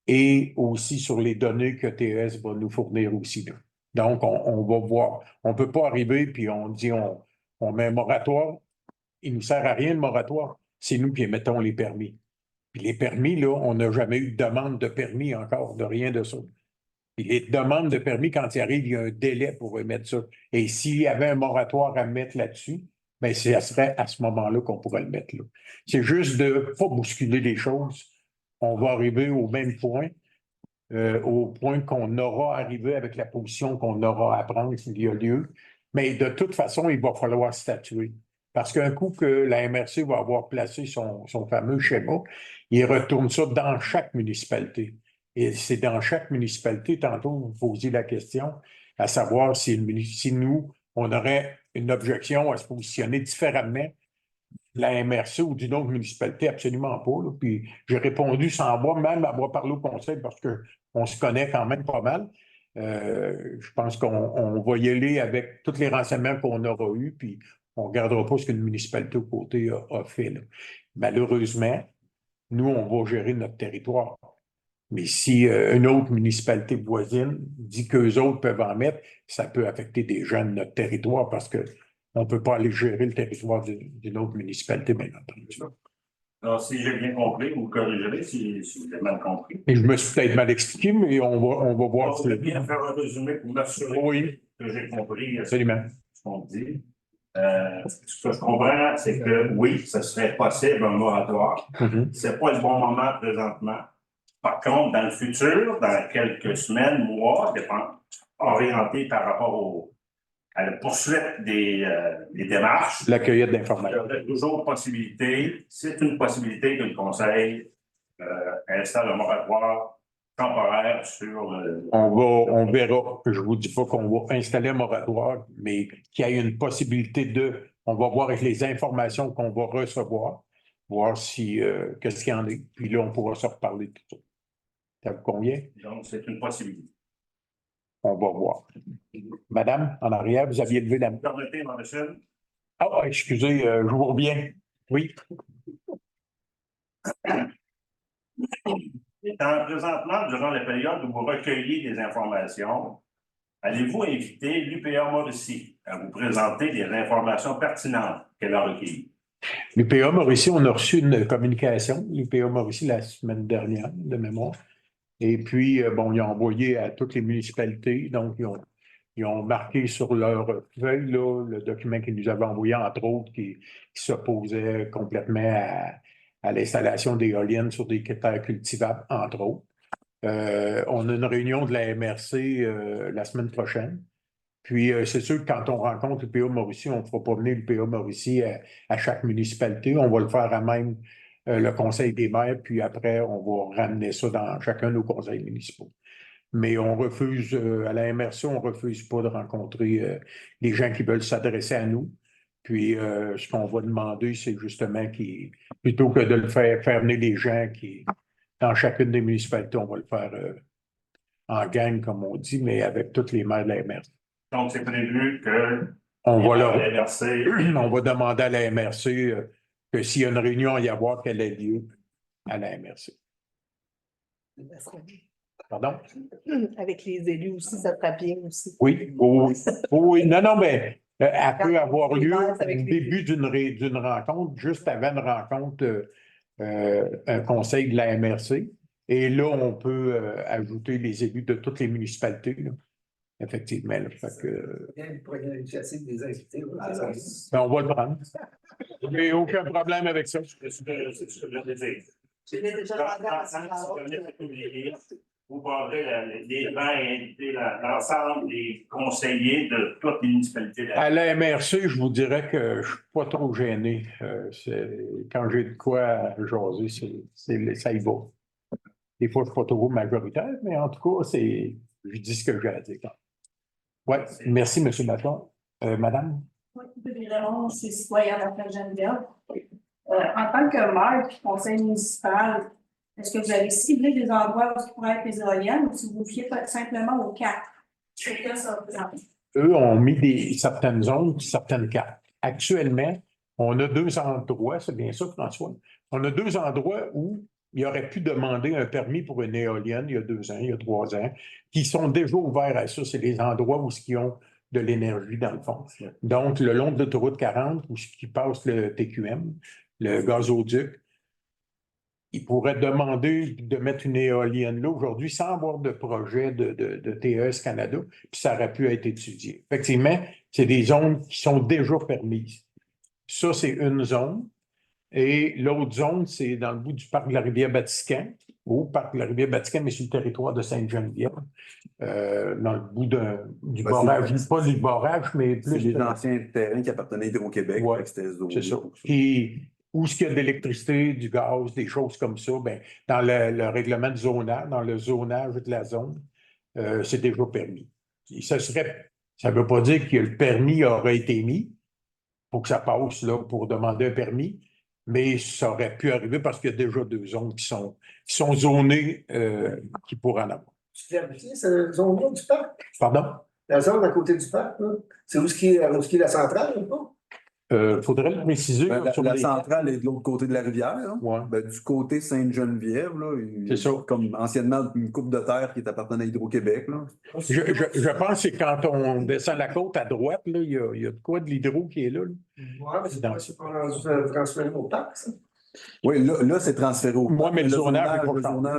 Et aussi sur les données que TES va nous fournir aussi. Là. Donc, on va voir. On ne peut pas arriver puis on dit on met un moratoire. Il ne nous sert à rien le moratoire. C'est nous qui émettons les permis. Puis les permis, là, on n'a jamais eu de demande de permis encore, de rien de ça. Puis les demandes de permis, quand il arrive, il y a un délai pour émettre ça. Et s'il y avait un moratoire à mettre là-dessus, bien, ce serait à ce moment-là qu'on pourrait le mettre là. C'est juste de ne pas bousculer les choses. On va arriver au même point, au point qu'on aura arrivé avec la position qu'on aura à prendre s'il y a lieu. Mais de toute façon, il va falloir statuer. Parce qu'un coup que la MRC va avoir placé son fameux schéma, il retourne ça dans chaque municipalité. Et c'est dans chaque municipalité, tantôt, vous posiez la question, à savoir si nous, on aurait une objection à se positionner différemment de la MRC ou d'une autre municipalité, absolument pas. Là. Puis j'ai répondu sans même avoir parlé au conseil parce qu'on se connaît quand même pas mal. Je pense qu'on va y aller avec tous les renseignements qu'on aura eus, puis on ne regardera pas ce qu'une municipalité au côté a fait. Là. Malheureusement, nous, on va gérer notre territoire. Mais si une autre municipalité voisine dit qu'eux autres peuvent en mettre, ça peut affecter des gens de notre territoire parce qu'on ne peut pas aller gérer le territoire d'une autre municipalité, bien entendu. Alors, si j'ai bien compris, vous corrigerez si vous avez mal compris. Et je me suis peut-être mal expliqué, mais on va voir. Vous voulez bien faire un résumé pour m'assurer que j'ai compris ce qu'on dit. Ce que je comprends, c'est que oui, ce serait possible un moratoire. Ce n'est pas le bon moment présentement. Par contre, dans le futur, dans quelques semaines, mois, orienté par rapport à la poursuite des démarches. La cueillette d'informations. Il y aurait toujours possibilité, c'est une possibilité que le Conseil installe un moratoire temporaire sur le... On verra. Je ne vous dis pas qu'on va installer un moratoire, mais qu'il y ait une possibilité on va voir avec les informations qu'on va recevoir, voir si qu'est-ce qu'il y en a. Puis là, on pourra se reparler de tout ça. Ça vous convient? Donc, c'est une possibilité. On va voir. Madame, en arrière, vous aviez levé la main. Permettez, M. Ah, excusez, je vous reviens. Oui. Présentement, durant la période où vous recueillez des informations, allez-vous inviter l'UPA Mauricie à vous présenter des informations pertinentes qu'elle a recueillies? L'UPA Mauricie, on a reçu une communication, l'UPA Mauricie, la semaine dernière, de mémoire. Et puis, bon, ils ont envoyé à toutes les municipalités. Donc, ils ont marqué sur leur feuille là, le document qu'ils nous avaient envoyé, entre autres, qui s'opposait complètement à l'installation d'éoliennes sur des terres cultivables, entre autres. On a une réunion de la MRC la semaine prochaine. Puis, c'est sûr que quand on rencontre l'UPA Mauricie, on ne fera pas venir l'UPA Mauricie à chaque municipalité. On va le faire à même le conseil des maires, puis après, on va ramener ça dans chacun de nos conseils municipaux. Mais on refuse, à la MRC, on ne refuse pas de rencontrer les gens qui veulent s'adresser à nous. Puis, ce qu'on va demander, c'est justement plutôt que de le faire venir les gens qui, dans chacune des municipalités, on va le faire en gang, comme on dit, mais avec tous les maires de la MRC. Donc, c'est prévu que on va la MRC... on va demander à la MRC que s'il y a une réunion à y avoir, qu'elle ait lieu à la MRC. Pardon? Avec les élus aussi, ça sera bien aussi. Oui, oui. Non, mais elle peut avoir lieu au début d'une rencontre, juste avant une rencontre, un conseil de la MRC. Et là, on peut ajouter les élus de toutes les municipalités. Là. Effectivement. Là, fait que... des invités. Ben, on va le prendre. Il n'y a aucun problème avec ça. C'est ce que je veux dire. Vous parlez les vents et inviter l'ensemble des conseillers de toutes les municipalités. À la MRC, je vous dirais que je ne suis pas trop gêné. Quand j'ai de quoi jaser, ça y va. Des fois, je ne suis pas trop majoritaire, mais en tout cas, je dis ce que j'ai à dire. Oui, merci, M. Bâton. Madame? Oui, Raymond, je suis citoyen de la Geneviève. En tant que maire du conseil municipal, est-ce que vous avez ciblé des endroits où pourraient être les éoliennes ou si vous vous fiez simplement aux cartes? C'est ça représente? Eux ont mis certaines zones, certaines cartes. Actuellement, on a 2 endroits, c'est bien ça, François? On a 2 endroits où il aurait pu demander un permis pour une éolienne il y a 2 ans, il y a 3 ans, qui sont déjà ouverts à ça. C'est les endroits où ils ont de l'énergie, dans le fond. Donc, le long de l'autoroute 40, où qui passe le TQM, le gazoduc, ils pourraient demander de mettre une éolienne là aujourd'hui sans avoir de projet de TES Canada, puis ça aurait pu être étudié. Effectivement, c'est des zones qui sont déjà permises. Ça, c'est une zone. Et l'autre zone, c'est dans le bout du parc de la Rivière-Batiscan, au parc de la Rivière-Batiscan, mais sur le territoire de Sainte-Geneviève, dans le bout du barrage, pas du barrage, mais plus... C'est les anciens terrains qui appartenaient à Hydro-Québec. Ouais, c'est ça. Où est-ce qu'il y a de l'électricité, du gaz, des choses comme ça, bien, dans le règlement de zonage, dans le zonage de la zone, c'est déjà permis. Ça ne veut pas dire que le permis aurait été mis pour que ça passe là, pour demander un permis, mais ça aurait pu arriver parce qu'il y a déjà 2 zones qui sont zonées qui pourraient en avoir. C'est la zone du parc? Pardon? La zone à côté du parc, c'est où est-ce qu'il y a la centrale, ou faudrait le préciser. La centrale est de l'autre côté de la rivière. Hein? Ouais. Du côté Sainte-Geneviève, c'est ça. Comme anciennement une coupe de terre qui appartenait à Hydro-Québec. Je pense que c'est quand on descend la côte à droite, là, il y a de quoi de l'hydro qui est là. Oui, mais c'est pas transféré au parc, ça. Oui, là c'est transféré au parc. Oui, mais le zonage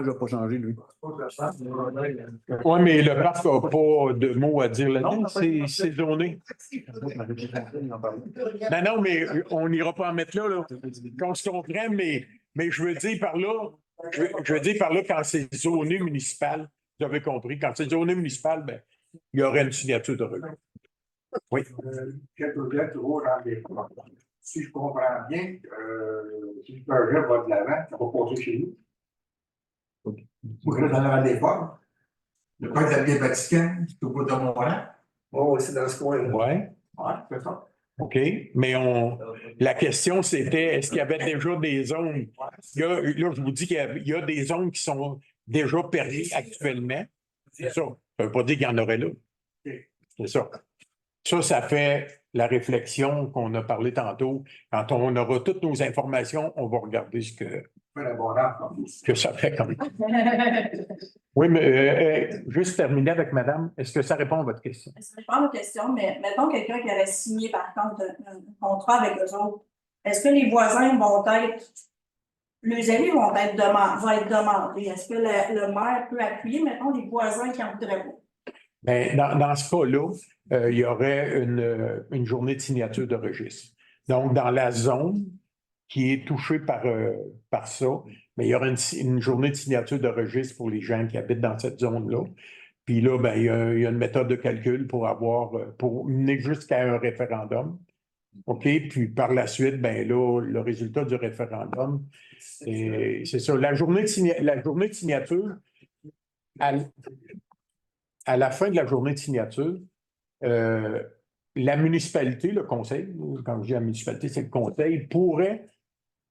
n'a pas changé, lui. Oui, mais le parc n'a pas de mots à dire là-dedans. C'est zoné. Non, mais on n'ira pas en mettre là. Qu'on se comprenne, mais je veux dire par là, quand c'est zoné municipal, vous avez compris, quand c'est zoné municipal, ben, il y aurait une signature de rue. Oui. Si je comprends bien, si le projet va de l'avant, ça va passer chez nous. Vous êtes dans la défense. Le coin de la Rivière-Batiscan, c'est au bout de Montréal. Oui, c'est dans ce coin-là. Oui. C'est ça. OK, mais la question, c'était, est-ce qu'il y avait déjà des zones? Là, je vous dis qu'il y a des zones qui sont déjà permises actuellement. C'est ça. Ça ne veut pas dire qu'il y en aurait là. C'est ça. Ça fait la réflexion qu'on a parlé tantôt. Quand on aura toutes nos informations, on va regarder ce que ça fait comme. Oui, mais juste terminer avec madame, est-ce que ça répond à votre question? Ça répond à votre question, mais mettons quelqu'un qui avait signé, par contre, un contrat avec eux autres. Est-ce que les voisins vont être, les amis vont être demandés? Est-ce que le maire peut appuyer, mettons, les voisins qui en voudraient pas? Bien, dans ce cas-là, il y aurait une journée de signature de registre. Donc, dans la zone qui est touchée par ça, mais il y aura une journée de signature de registre pour les gens qui habitent dans cette zone-là. Puis là, ben, il y a une méthode de calcul pour mener jusqu'à un référendum. OK? Puis par la suite, ben là, le résultat du référendum, c'est ça. La journée de signature, à la fin de la journée de signature, la municipalité, le conseil, quand je dis la municipalité, c'est le conseil, pourrait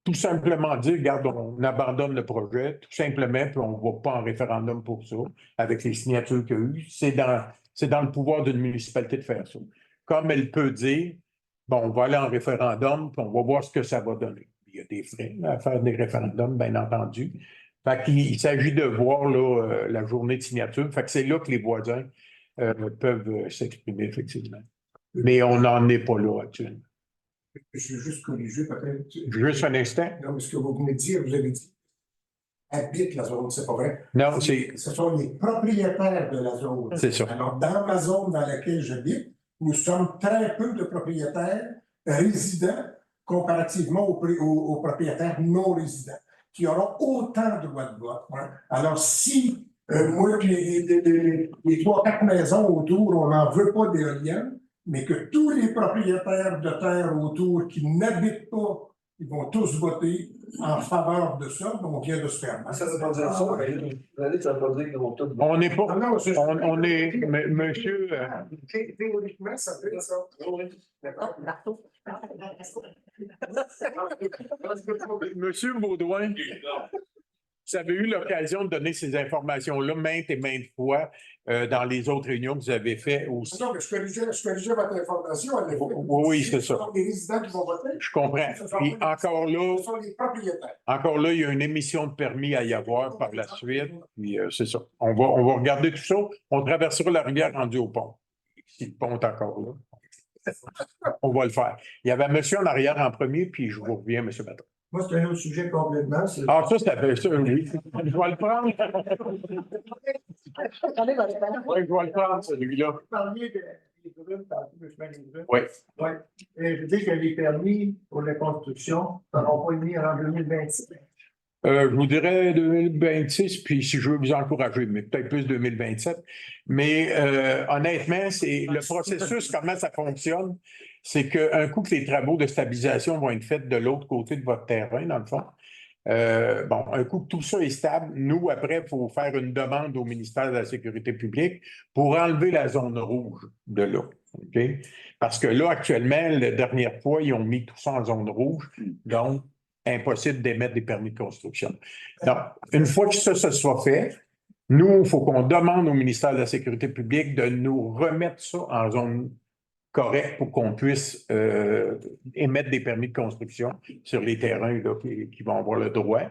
tout simplement dire, regarde, on abandonne le projet, tout simplement, puis on ne va pas en référendum pour ça, avec les signatures qu'il y a eu. C'est dans le pouvoir d'une municipalité de faire ça. Comme elle peut dire, bon, on va aller en référendum, puis on va voir ce que ça va donner. Il y a des frais à faire des référendums, bien entendu. Fait qu'il s'agit de voir là, la journée de signature. Fait que c'est là que les voisins peuvent s'exprimer, effectivement. Mais on n'en est pas là actuellement. Je vais juste corriger peut-être. Juste un instant. Non, mais ce que vous venez de dire, vous avez dit habite la zone, c'est pas vrai. Non, ce sont les propriétaires de la zone. C'est ça. Alors, dans ma zone dans laquelle j'habite, nous sommes très peu de propriétaires résidents comparativement aux propriétaires non résidents, qui auront autant de droits de vote. Hein. Alors, si moi, les 3-4 maisons autour, on n'en veut pas d'éoliennes, mais que tous les propriétaires de terre autour qui n'habitent pas, ils vont tous voter en faveur de ça, donc on vient de se faire. Ça ne veut pas dire ça, ça veut pas dire qu'ils vont tous. On n'est pas. On est. Monsieur. Théoriquement, ça peut être ça. Monsieur Baudouin, vous avez eu l'occasion de donner ces informations-là maintes et maintes fois dans les autres réunions que vous avez faites aussi. Non, mais je corrigeais votre information. Oui, c'est ça. Ce sont les résidents qui vont voter. Je comprends. Puis encore là, ce sont les propriétaires. Encore là, il y a une émission de permis à y avoir par la suite. Puis c'est ça. On va regarder tout ça. On traversera la rivière rendue au pont. Si le pont est encore là, on va le faire. Il y avait un monsieur en arrière en premier, puis je vous reviens, monsieur Baton. Moi, c'est un autre sujet complètement. Ah, ça fait ça, oui. Je vais le prendre. Oui, je vais le prendre, celui-là. Vous parliez des brumes, tantôt, je mets les brumes. Oui. Oui. Et je dis que les permis pour la construction ne seront pas émis en 2026. Je vous dirais 2026, puis si je veux vous encourager, mais peut-être plus 2027. Mais honnêtement, c'est le processus, comment ça fonctionne, c'est qu'un coup que les travaux de stabilisation vont être faits de l'autre côté de votre terrain, dans le fond, un coup que tout ça est stable, nous, après, il faut faire une demande au ministère de la Sécurité publique pour enlever la zone rouge de là. Okay? Parce que là, actuellement, la dernière fois, ils ont mis tout ça en zone rouge. Donc, impossible d'émettre des permis de construction. Donc, une fois que ça se soit fait, nous, il faut qu'on demande au ministère de la Sécurité publique de nous remettre ça en zone correcte pour qu'on puisse émettre des permis de construction sur les terrains là, qui vont avoir le droit.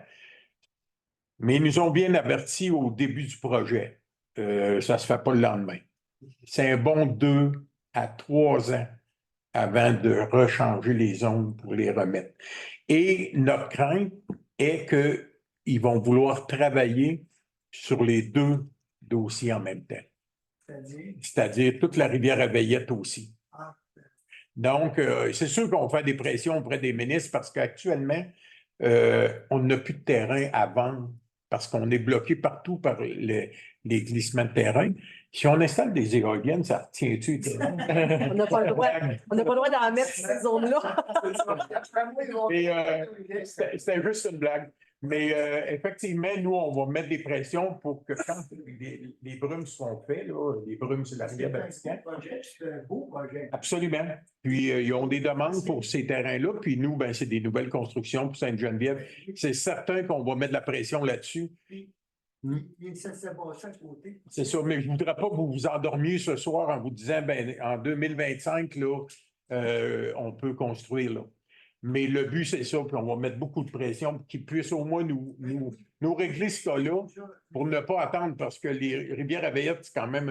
Mais ils nous ont bien avertis au début du projet. Ça ne se fait pas le lendemain. C'est un bon 2 à 3 ans avant de rechanger les zones pour les remettre. Et notre crainte est qu'ils vont vouloir travailler sur les 2 dossiers en même temps. C'est-à-dire toute la rivière à Veillette aussi. Donc, c'est sûr qu'on fait des pressions auprès des ministres parce qu'actuellement, on n'a plus de terrain à vendre parce qu'on est bloqué partout par les glissements de terrain. Si on installe des éoliennes, ça tient-tu? On n'a pas le droit d'en mettre ces zones-là. C'était juste une blague. Mais effectivement, nous, on va mettre des pressions pour que quand les brumes seront faites, là, les brumes sur la rivière Vatican. C'est un beau projet. Absolument. Puis, ils ont des demandes pour ces terrains-là. Puis, nous, ben, c'est des nouvelles constructions pour Sainte-Geneviève. C'est certain qu'on va mettre de la pression là-dessus. C'est sûr, mais je ne voudrais pas que vous vous endormiez ce soir en vous disant, ben, en 2025, là, on peut construire là. Mais le but, c'est ça, puis on va mettre beaucoup de pression pour qu'ils puissent au moins nous régler ce cas-là pour ne pas attendre, parce que les Rivières-Ravieillettes, c'est quand même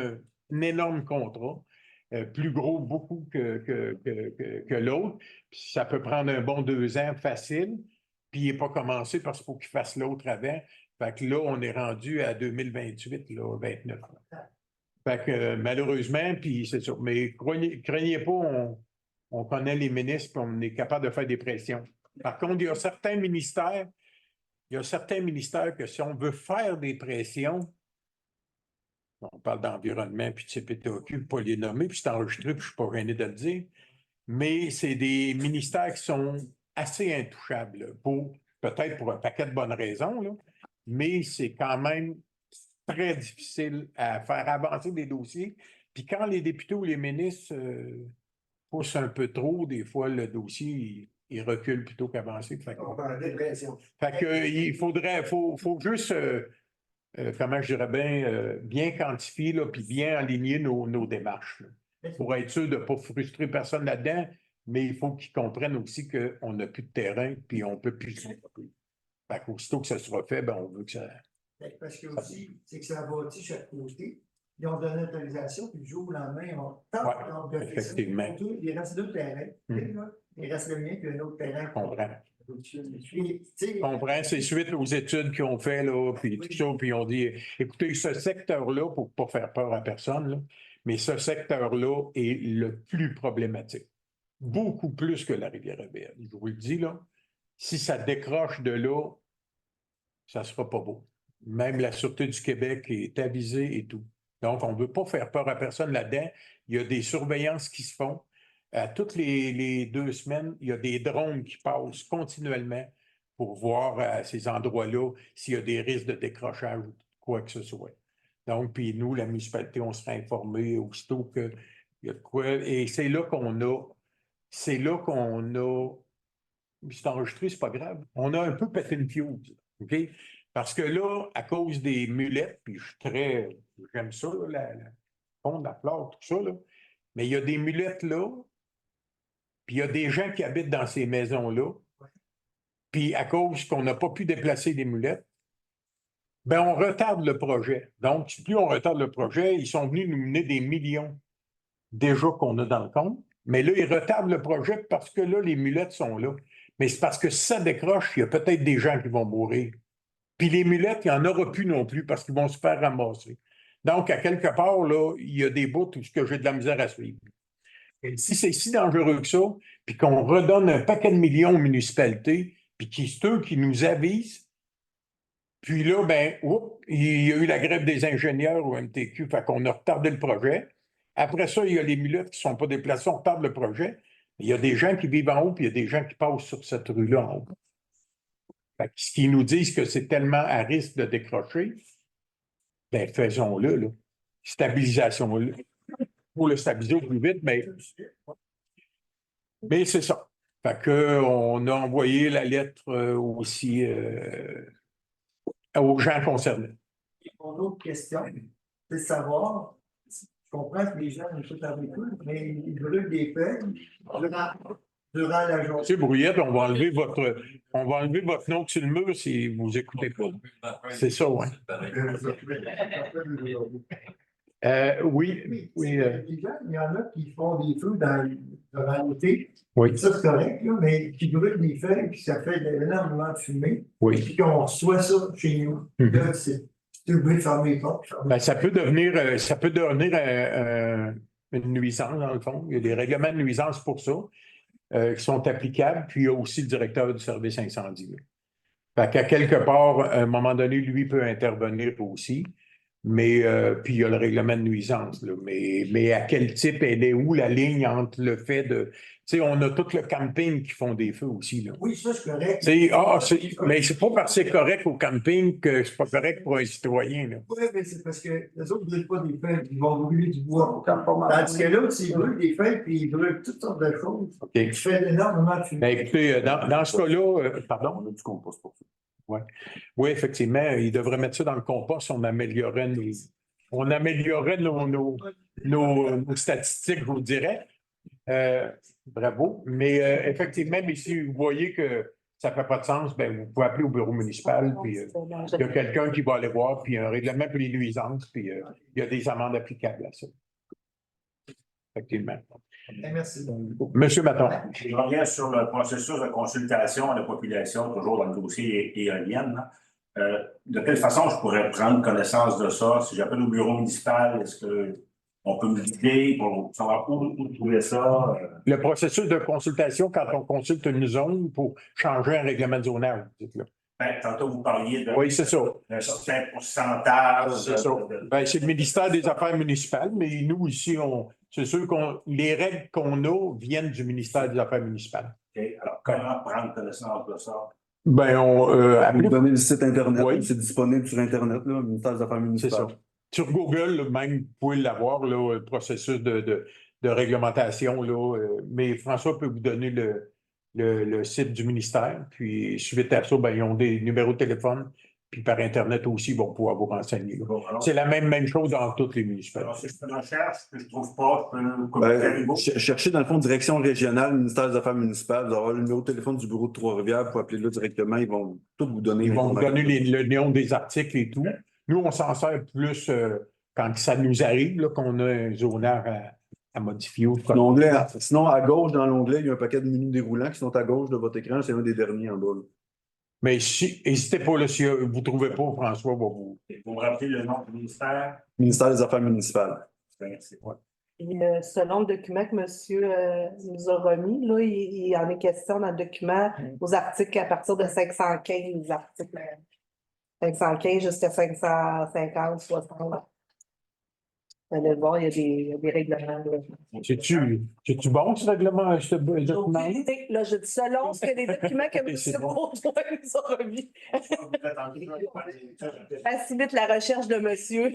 un énorme contrat, plus gros beaucoup que l'autre. Puis ça peut prendre un bon 2 ans facile, puis il n'est pas commencé parce qu'il faut qu'il fasse l'autre avant. Fait que là, on est rendu à 2028, là, 29. Fait que malheureusement, puis c'est ça. Mais craignez pas, on connaît les ministres, puis on est capable de faire des pressions. Par contre, il y a certains ministères que si on veut faire des pressions, on parle d'environnement, puis de CPTAQ, pas les nommer, puis c'est enregistré, puis je ne suis pas gêné de le dire, mais c'est des ministères qui sont assez intouchables, peut-être pour un paquet de bonnes raisons, là, mais c'est quand même très difficile à faire avancer des dossiers. Puis quand les députés ou les ministres poussent un peu trop, des fois, le dossier, il recule plutôt qu'avancer. Fait que il faut juste, comment je dirais bien quantifier, là, puis bien aligner nos démarches, là, pour être sûr de ne pas frustrer personne là-dedans, mais il faut qu'ils comprennent aussi qu'on n'a plus de terrain, puis on ne peut plus se développer. Fait qu'aussitôt que ça sera fait, ben, on veut que ça... Parce que aussi, c'est que ça bâtit chaque côté. Ils ont donné l'autorisation, puis du jour au lendemain, on tente de faire ça. Effectivement. Il reste 2 terrains. Il reste le mien, puis un autre terrain. Je comprends. Je comprends, c'est suite aux études qu'ils ont fait, là, puis tout ça, puis ils ont dit, écoutez, ce secteur-là, pour ne pas faire peur à personne, là, mais ce secteur-là est le plus problématique. Beaucoup plus que la Rivière-Ravieillettes. Je vous le dis, là, si ça décroche de là, ça ne sera pas beau. Même la Sûreté du Québec est avisée et tout. Donc, on ne veut pas faire peur à personne là-dedans. Il y a des surveillances qui se font. À toutes les 2 semaines, il y a des drones qui passent continuellement pour voir à ces endroits-là s'il y a des risques de décrochage ou quoi que ce soit. Donc, puis nous, la municipalité, on sera informés aussitôt qu'il y a de quoi. Et c'est là qu'on a... C'est enregistré, c'est pas grave. On a un peu pété une fuse, OK? Parce que là, à cause des mulettes, puis j'aime ça, la faune, la flore, tout ça, là, mais il y a des mulettes là, puis il y a des gens qui habitent dans ces maisons-là, puis à cause qu'on n'a pas pu déplacer les mulettes, ben on retarde le projet. Donc, plus on retarde le projet, ils sont venus nous mener des millions déjà qu'on a dans le compte, mais là, ils retardent le projet parce que là, les mulettes sont là. Mais c'est parce que si ça décroche, il y a peut-être des gens qui vont mourir. Puis les mulettes, il n'y en aura plus non plus parce qu'ils vont se faire ramasser. Donc, à quelque part, là, il y a des bouts où j'ai de la misère à suivre. Et si c'est si dangereux que ça, puis qu'on redonne un paquet de millions aux municipalités, puis c'est eux qui nous avisent, puis là, ben, il y a eu la grève des ingénieurs au MTQ, fait qu'on a retardé le projet. Après ça, il y a les mulettes qui ne sont pas déplacées, on retarde le projet. Il y a des gens qui vivent en haut, puis il y a des gens qui passent sur cette rue-là en haut. Fait que ce qu'ils nous disent que c'est tellement à risque de décrocher, ben faisons-le, là. Stabilisation-le. Pour le stabiliser au plus vite, mais c'est ça. Fait qu'on a envoyé la lettre aussi aux gens concernés. Mon autre question, c'est de savoir, je comprends que les gens ont tout avec eux, mais ils brûlent des feuilles durant la journée. C'est Brouillette, on va enlever votre nom sur le mur si vous n'écoutez pas. C'est ça, oui. Oui. Il y en a qui font des feux durant l'été. Oui. Ça, c'est correct, là, mais qui brûlent des feuilles, puis ça fait énormément de fumée. Oui. Puis qu'on reçoit ça chez nous. Là, c'est obligé de fermer les portes. Ben, ça peut devenir une nuisance, dans le fond. Il y a des règlements de nuisance pour ça qui sont applicables, puis il y a aussi le directeur du service incendie. Fait qu'à quelque part, à un moment donné, lui peut intervenir aussi. Mais puis il y a le règlement de nuisance. Là. Mais à quel type, elle est où la ligne entre le fait de... Tu sais, on a tout le camping qui font des feux aussi. Là. Oui, ça, c'est correct. Mais c'est pas parce que c'est correct au camping que c'est pas correct pour un citoyen. Là. Oui, mais c'est parce que les autres ne brûlent pas des feuilles, ils vont brûler du bois. Tandis que l'autre, ils brûlent des feuilles, puis ils brûlent toutes sortes de choses. Okay. Qui fait énormément de fumée. Ben, écoutez, dans ce cas-là, pardon? On a du compost pour ça. Ouais. Oui, effectivement, il devrait mettre ça dans le compost, on améliorerait nos statistiques, je vous dirais. Bravo. Mais effectivement, mais si vous voyez que ça ne fait pas de sens, ben, vous pouvez appeler au bureau municipal, puis il y a quelqu'un qui va aller voir, puis un règlement pour les nuisances, puis il y a des amendes applicables à ça. Effectivement. Merci. Monsieur Maton. Je reviens sur le processus de consultation à la population, toujours dans le dossier éolienne. De quelle façon je pourrais prendre connaissance de ça? Si j'appelle au bureau municipal, est-ce qu'on peut me guider pour savoir où trouver ça? Le processus de consultation, quand on consulte une zone pour changer un règlement de zonage, dites-là. Ben, tantôt, vous parliez Oui, c'est ça. d'un certain pourcentage. C'est ça. Ben, c'est le ministère des Affaires municipales, mais nous, ici, c'est sûr que les règles qu'on a viennent du ministère des Affaires municipales. OK. Alors, comment prendre connaissance de ça? Ben, Vous donnez le site Internet, oui. C'est disponible sur Internet, là, ministère des Affaires municipales. C'est ça. Sur Google, là, même, vous pouvez l'avoir, là, le processus de réglementation, là, mais François peut vous donner le site du ministère, puis suite à ça, ben, ils ont des numéros de téléphone, puis par Internet aussi, ils vont pouvoir vous renseigner. C'est la même chose dans toutes les municipalités. Alors, si je fais une recherche que je ne trouve pas, je peux communiquer avec vous? Cherchez dans le fond direction régionale, ministère des Affaires municipales, vous allez avoir le numéro de téléphone du bureau de Trois-Rivières pour appeler là directement, ils vont tout vous donner. Ils vont vous donner le nom des articles et tout. Nous, on s'en sert plus quand ça nous arrive, là, qu'on a un zonage à modifier. Sinon, à gauche, dans l'onglet, il y a un paquet de menus déroulants qui sont à gauche de votre écran. C'est un des derniers en bas. Là. Mais n'hésitez pas, là, si vous ne trouvez pas, François va vous... Vous me rappelez le nom du ministère? Ministère des Affaires municipales. Merci. Ouais. Et selon le document que monsieur nous a remis, là, il en est question dans le document aux articles à partir de 515 articles. 515 jusqu'à 550, 60. Vous allez voir, il y a des règlements. C'est-tu bon, ce règlement, ce document-là? Là, je dis selon ce que les documents que M. Baudouin nous a remis. Facilite la recherche de monsieur.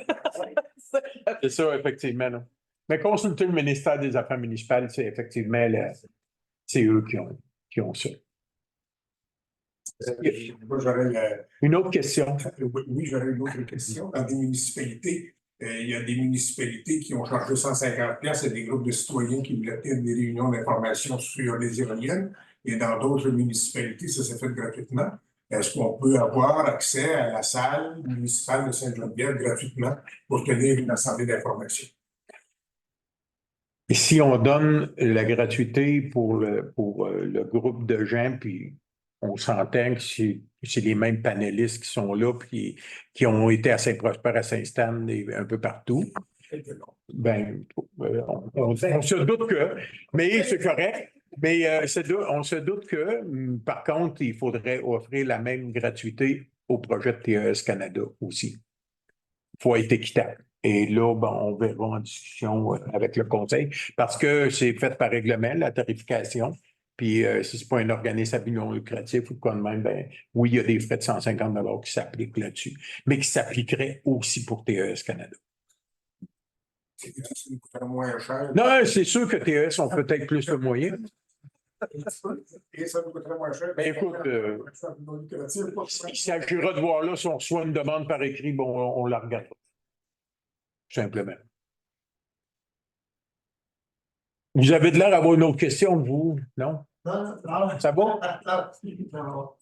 C'est ça, effectivement. Là. Mais consulter le ministère des Affaires municipales, c'est effectivement, c'est eux qui ont ça. Moi, j'aurais une autre question. Oui, j'aurais une autre question. Dans des municipalités, il y a des municipalités qui ont chargé 150 $ à des groupes de citoyens qui voulaient tenir des réunions d'information sur les éoliennes. Et dans d'autres municipalités, ça s'est fait gratuitement. Est-ce qu'on peut avoir accès à la salle municipale de Sainte-Geneviève gratuitement pour tenir une assemblée d'information? Et si on donne la gratuité pour le groupe de gens, puis on s'entend que c'est les mêmes panélistes qui sont là, puis qui ont été à Saint-Prosper, à Saint-Stan et un peu partout. Ben, on se doute que, mais c'est correct. Mais on se doute que, par contre, il faudrait offrir la même gratuité au projet de TES Canada aussi. Il faut être équitable. Et là, ben, on verra en discussion avec le conseil, parce que c'est fait par règlement, la tarification. Puis si ce n'est pas un organisme à but non lucratif ou quoi de même, ben oui, il y a des frais de 150 $ qui s'appliquent là-dessus, mais qui s'appliqueraient aussi pour TES Canada. Ça nous coûterait moins cher. Non, c'est sûr que TES ont peut-être plus de moyens. Et ça nous coûterait moins cher. Ben écoute, il s'agira de voir là si on reçoit une demande par écrit, bon, on la regardera. Tout simplement. Vous avez de l'air d'avoir une autre question, vous, non? Non. Ça va?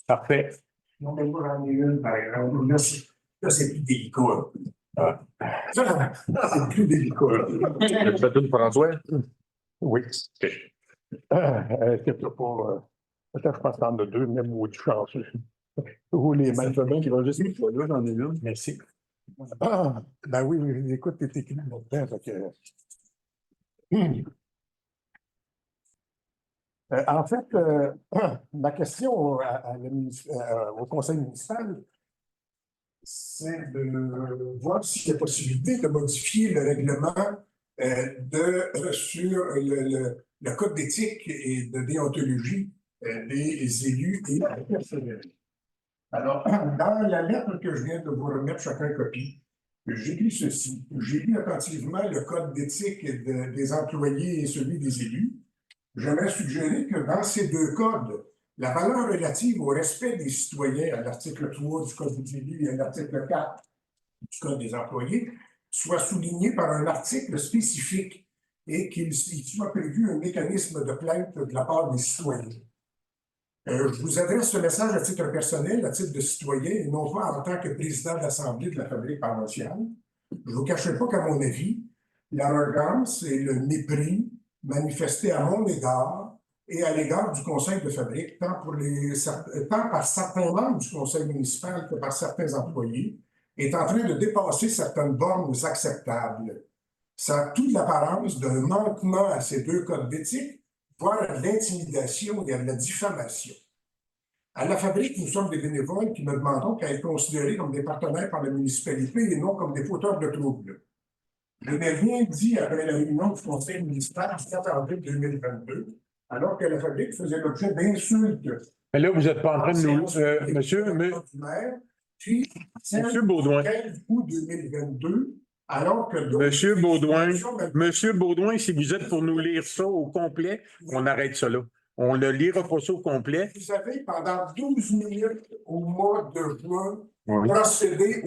Parfait. Non, mais moi, j'en ai une, par exemple. Là, c'est plus délicat. C'est plus délicat. Tu fais tout, François? Oui. C'est pas. Peut-être je pense qu'il y en a deux, même au du chanceux. Ou les mêmes qui vont juste être là, j'en ai une. Merci. Ben oui, écoute, t'es écrit là-dedans. En fait, ma question au conseil municipal, c'est de voir s'il y a possibilité de modifier le règlement sur le code d'éthique et de déontologie des élus et des personnels. Alors, dans la lettre que je viens de vous remettre chacun copie, j'écris ceci. J'ai lu attentivement le code d'éthique des employés et celui des élus. J'aimerais suggérer que dans ces deux codes, la valeur relative au respect des citoyens à l'article 3 du Code des élus et à l'article 4 du Code des employés soit soulignée par un article spécifique et qu'il soit prévu un mécanisme de plainte de la part des citoyens. Je vous adresse ce message à titre personnel, à titre de citoyen, et non pas en tant que président de l'Assemblée de la Fabrique paroissiale. Je ne vous cacherai pas qu'à mon avis, l'arrogance et le mépris manifestés à mon égard et à l'égard du conseil de fabrique, tant par certains membres du conseil municipal que par certains employés, est en train de dépasser certaines bornes acceptables. Ça a toute l'apparence d'un manquement à ces deux codes d'éthique, voire à de l'intimidation et à de la diffamation. À la fabrique, nous sommes des bénévoles qui ne demandons qu'à être considérés comme des partenaires par la municipalité et non comme des fauteurs de troubles. Je n'ai rien dit après la réunion du conseil municipal du 4 avril 2022, alors que la fabrique faisait l'objet d'insultes. Mais là, vous n'êtes pas en train de nous... Monsieur Beaudoin. 15 août 2022, alors que... Monsieur Beaudoin, si vous êtes pour nous lire ça au complet, on arrête ça là. On ne lira pas ça au complet. Vous avez, pendant 12 minutes au mois de juin, procédé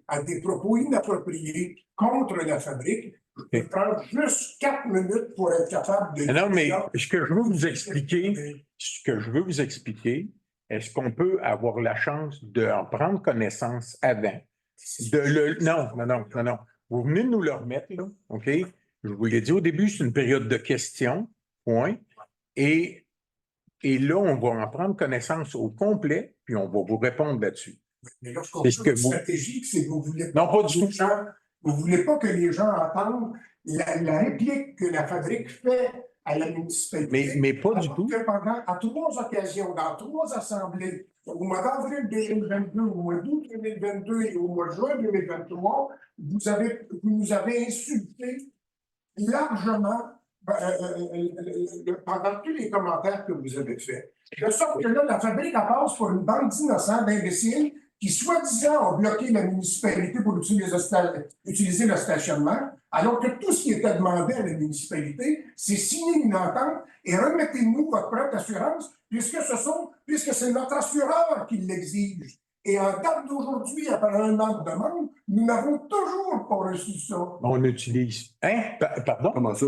à des propos inappropriés contre la fabrique. Je prends juste 4 minutes pour être capable de... Non, mais ce que je veux vous expliquer, est-ce qu'on peut avoir la chance d'en prendre connaissance avant? Non. Vous venez de nous le remettre, là, OK? Je vous l'ai dit au début, c'est une période de questions, point. Et là, on va en prendre connaissance au complet, puis on va vous répondre là-dessus. Mais là, je comprends stratégique, c'est que vous voulez pas... Non, pas du tout. Vous ne voulez pas que les gens entendent la réplique que la fabrique fait à la municipalité. Mais pas du tout. À 3 occasions, dans 3 assemblées, au mois d'avril 2022, au mois d'août 2022 et au mois de juin 2023, vous nous avez insultés largement pendant tous les commentaires que vous avez faits. De sorte que là, la fabrique passe pour une bande d'innocents, d'imbéciles, qui, soi-disant, ont bloqué la municipalité pour utiliser le stationnement, alors que tout ce qui était demandé à la municipalité, c'est signer une entente et remettez-nous votre prêt d'assurance, puisque c'est notre assureur qui l'exige. Et en date d'aujourd'hui, après un an de demande, nous n'avons toujours pas reçu ça. On utilise. Hein? Pardon? Comment ça?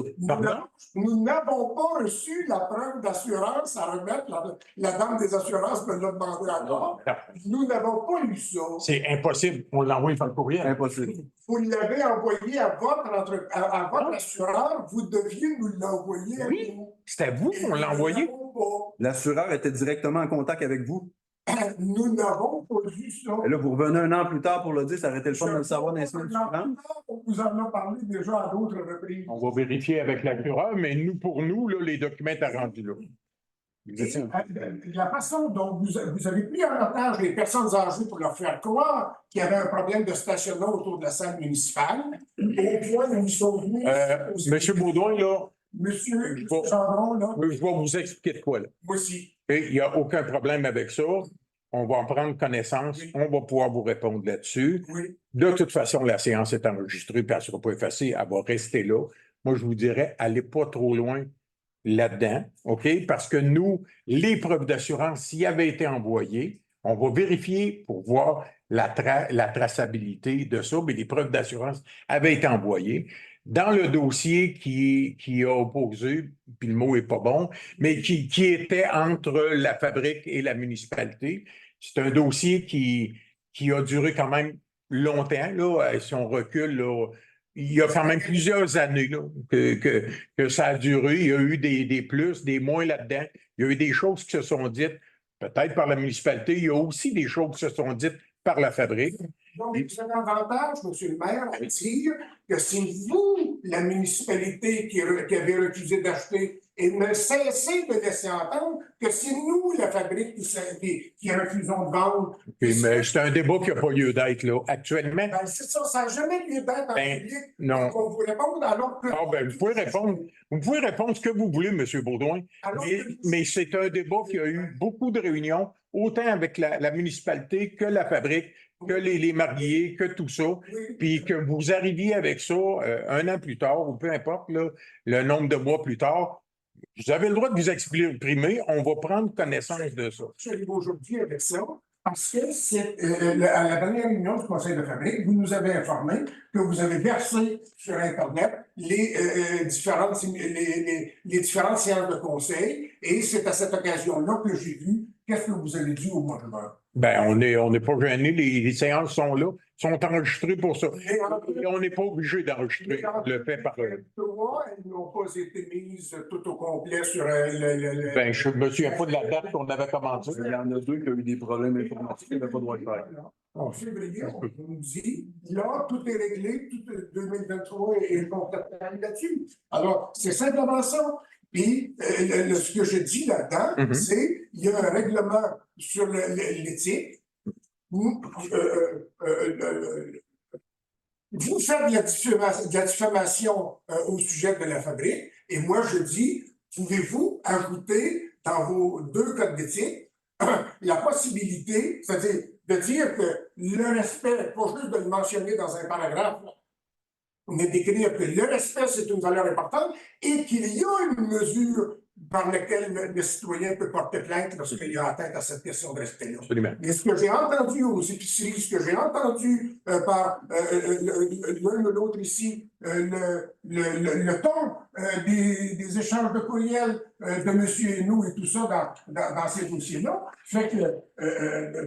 Nous n'avons pas reçu la preuve d'assurance à remettre. La dame des assurances me l'a demandé encore. Nous n'avons pas eu ça. C'est impossible. On l'a envoyé par le courriel. Impossible. Vous l'avez envoyé à votre assureur. Vous deviez nous l'envoyer à nous. C'est à vous qu'on l'a envoyé? L'assureur était directement en contact avec vous. Nous n'avons pas vu ça. Et là, vous revenez un an plus tard pour le dire, ça aurait été le fun de le savoir dans les semaines suivantes. On vous en a parlé déjà à d'autres reprises. On va vérifier avec l'assureur, mais pour nous, là, les documents étaient rendus là. La façon dont vous avez pris en otage les personnes âgées pour leur faire croire qu'il y avait un problème de stationnement autour de la salle municipale, au point où ils sont venus... Monsieur Beaudoin, là... Monsieur Gendron, là... Je vais vous expliquer de quoi, là. Moi aussi. Il n'y a aucun problème avec ça. On va en prendre connaissance. Oui. On va pouvoir vous répondre là-dessus. Oui. De toute façon, la séance est enregistrée, puis elle ne sera pas effacée. Elle va rester là. Moi, je vous dirais, allez pas trop loin là-dedans, OK? Parce que nous, les preuves d'assurance, s'il avait été envoyé, on va vérifier pour voir la traçabilité de ça, mais les preuves d'assurance avaient été envoyées. Dans le dossier qui a opposé, puis le mot n'est pas bon, mais qui était entre la fabrique et la municipalité, c'est un dossier qui a duré quand même longtemps, là, si on recule, là, il y a quand même plusieurs années là, que ça a duré. Il y a eu des plus, des moins là-dedans. Il y a eu des choses qui se sont dites peut-être par la municipalité. Il y a aussi des choses qui se sont dites par la fabrique. Donc, vous avez avantage, M. le maire, à dire que c'est vous, la municipalité, qui avez refusé d'acheter et ne cessez de laisser entendre que c'est nous, la fabrique, qui refusons de vendre. Okay, mais c'est un débat qui n'a pas lieu d'être, là. Actuellement. Ben, c'est ça, ça n'a jamais lieu d'être en public. Non. On vous répond alors que... vous pouvez répondre ce que vous voulez, M. Baudouin, mais c'est un débat qui a eu beaucoup de réunions, autant avec la municipalité que la fabrique, que les mariés, que tout ça, puis que vous arriviez avec ça un an plus tard, ou peu importe là, le nombre de mois plus tard, vous avez le droit de vous exprimer, on va prendre connaissance de ça. Je suis arrivé aujourd'hui avec ça, Parce que c'est à la dernière réunion du conseil de fabrique, vous nous avez informé que vous avez versé sur Internet les différentes séances de conseil, et c'est à cette occasion-là que j'ai vu qu'est-ce que vous avez dit au mois de juin. Ben, on n'est pas gêné, les séances sont là, sont enregistrées pour ça. Et on n'est pas obligé d'enregistrer le fait par eux. Elles n'ont pas été mises tout au complet sur Ben, je me souviens pas de la date qu'on avait commencé. Il y en a deux qui ont eu des problèmes informatiques, qui n'avaient pas le droit de faire. En février, on nous dit, là, tout est réglé, tout 2023 est complètement là-dessus. Alors, c'est simplement ça. Puis, ce que je dis là-dedans, c'est il y a un règlement sur l'éthique où vous faites de la diffamation au sujet de la fabrique, et moi, je dis, pouvez-vous ajouter dans vos 2 codes d'éthique la possibilité, c'est-à-dire de dire que le respect, pas juste de le mentionner dans un paragraphe, mais d'écrire que le respect, c'est une valeur importante et qu'il y a une mesure par laquelle le citoyen peut porter plainte lorsqu'il y a atteinte à cette question de respect-là. Mais ce que j'ai entendu aux épiceries, ce que j'ai entendu par l'un ou l'autre ici, le ton des échanges de courriels de monsieur et nous et tout ça dans ces dossiers-là, fait que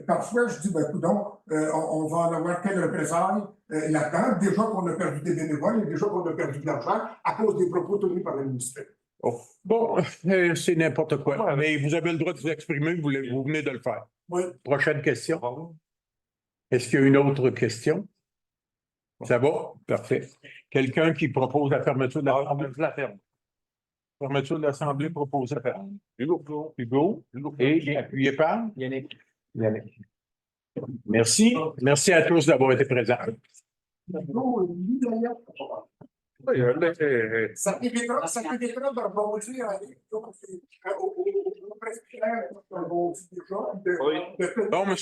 parfois je dis, ben coudonc, on va en avoir quelle représailles là-dedans, déjà qu'on a perdu des bénévoles et déjà qu'on a perdu de l'argent à cause des propos tenus par le ministère. Oh. Bon, c'est n'importe quoi. Mais vous avez le droit de vous exprimer, vous venez de le faire. Oui. Prochaine question. Est-ce qu'il y a une autre question? Ça va? Parfait. Quelqu'un qui propose la fermeture de l'Assemblée? La fermeture de l'Assemblée propose à faire. Hugo. Et appuyé par? Yannick. Merci. Merci à tous d'avoir été présents. Ça permettra de rebondir Bon, M.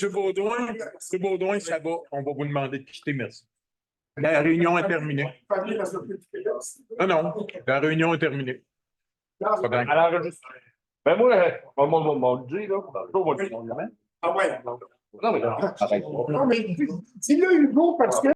Baudouin, ça va. On va vous demander de quitter, merci. La réunion est terminée. Non, la réunion est terminée. Alors, ben moi, mon Dieu, là, ah ouais. Non, mais dis-le, Hugo, parce que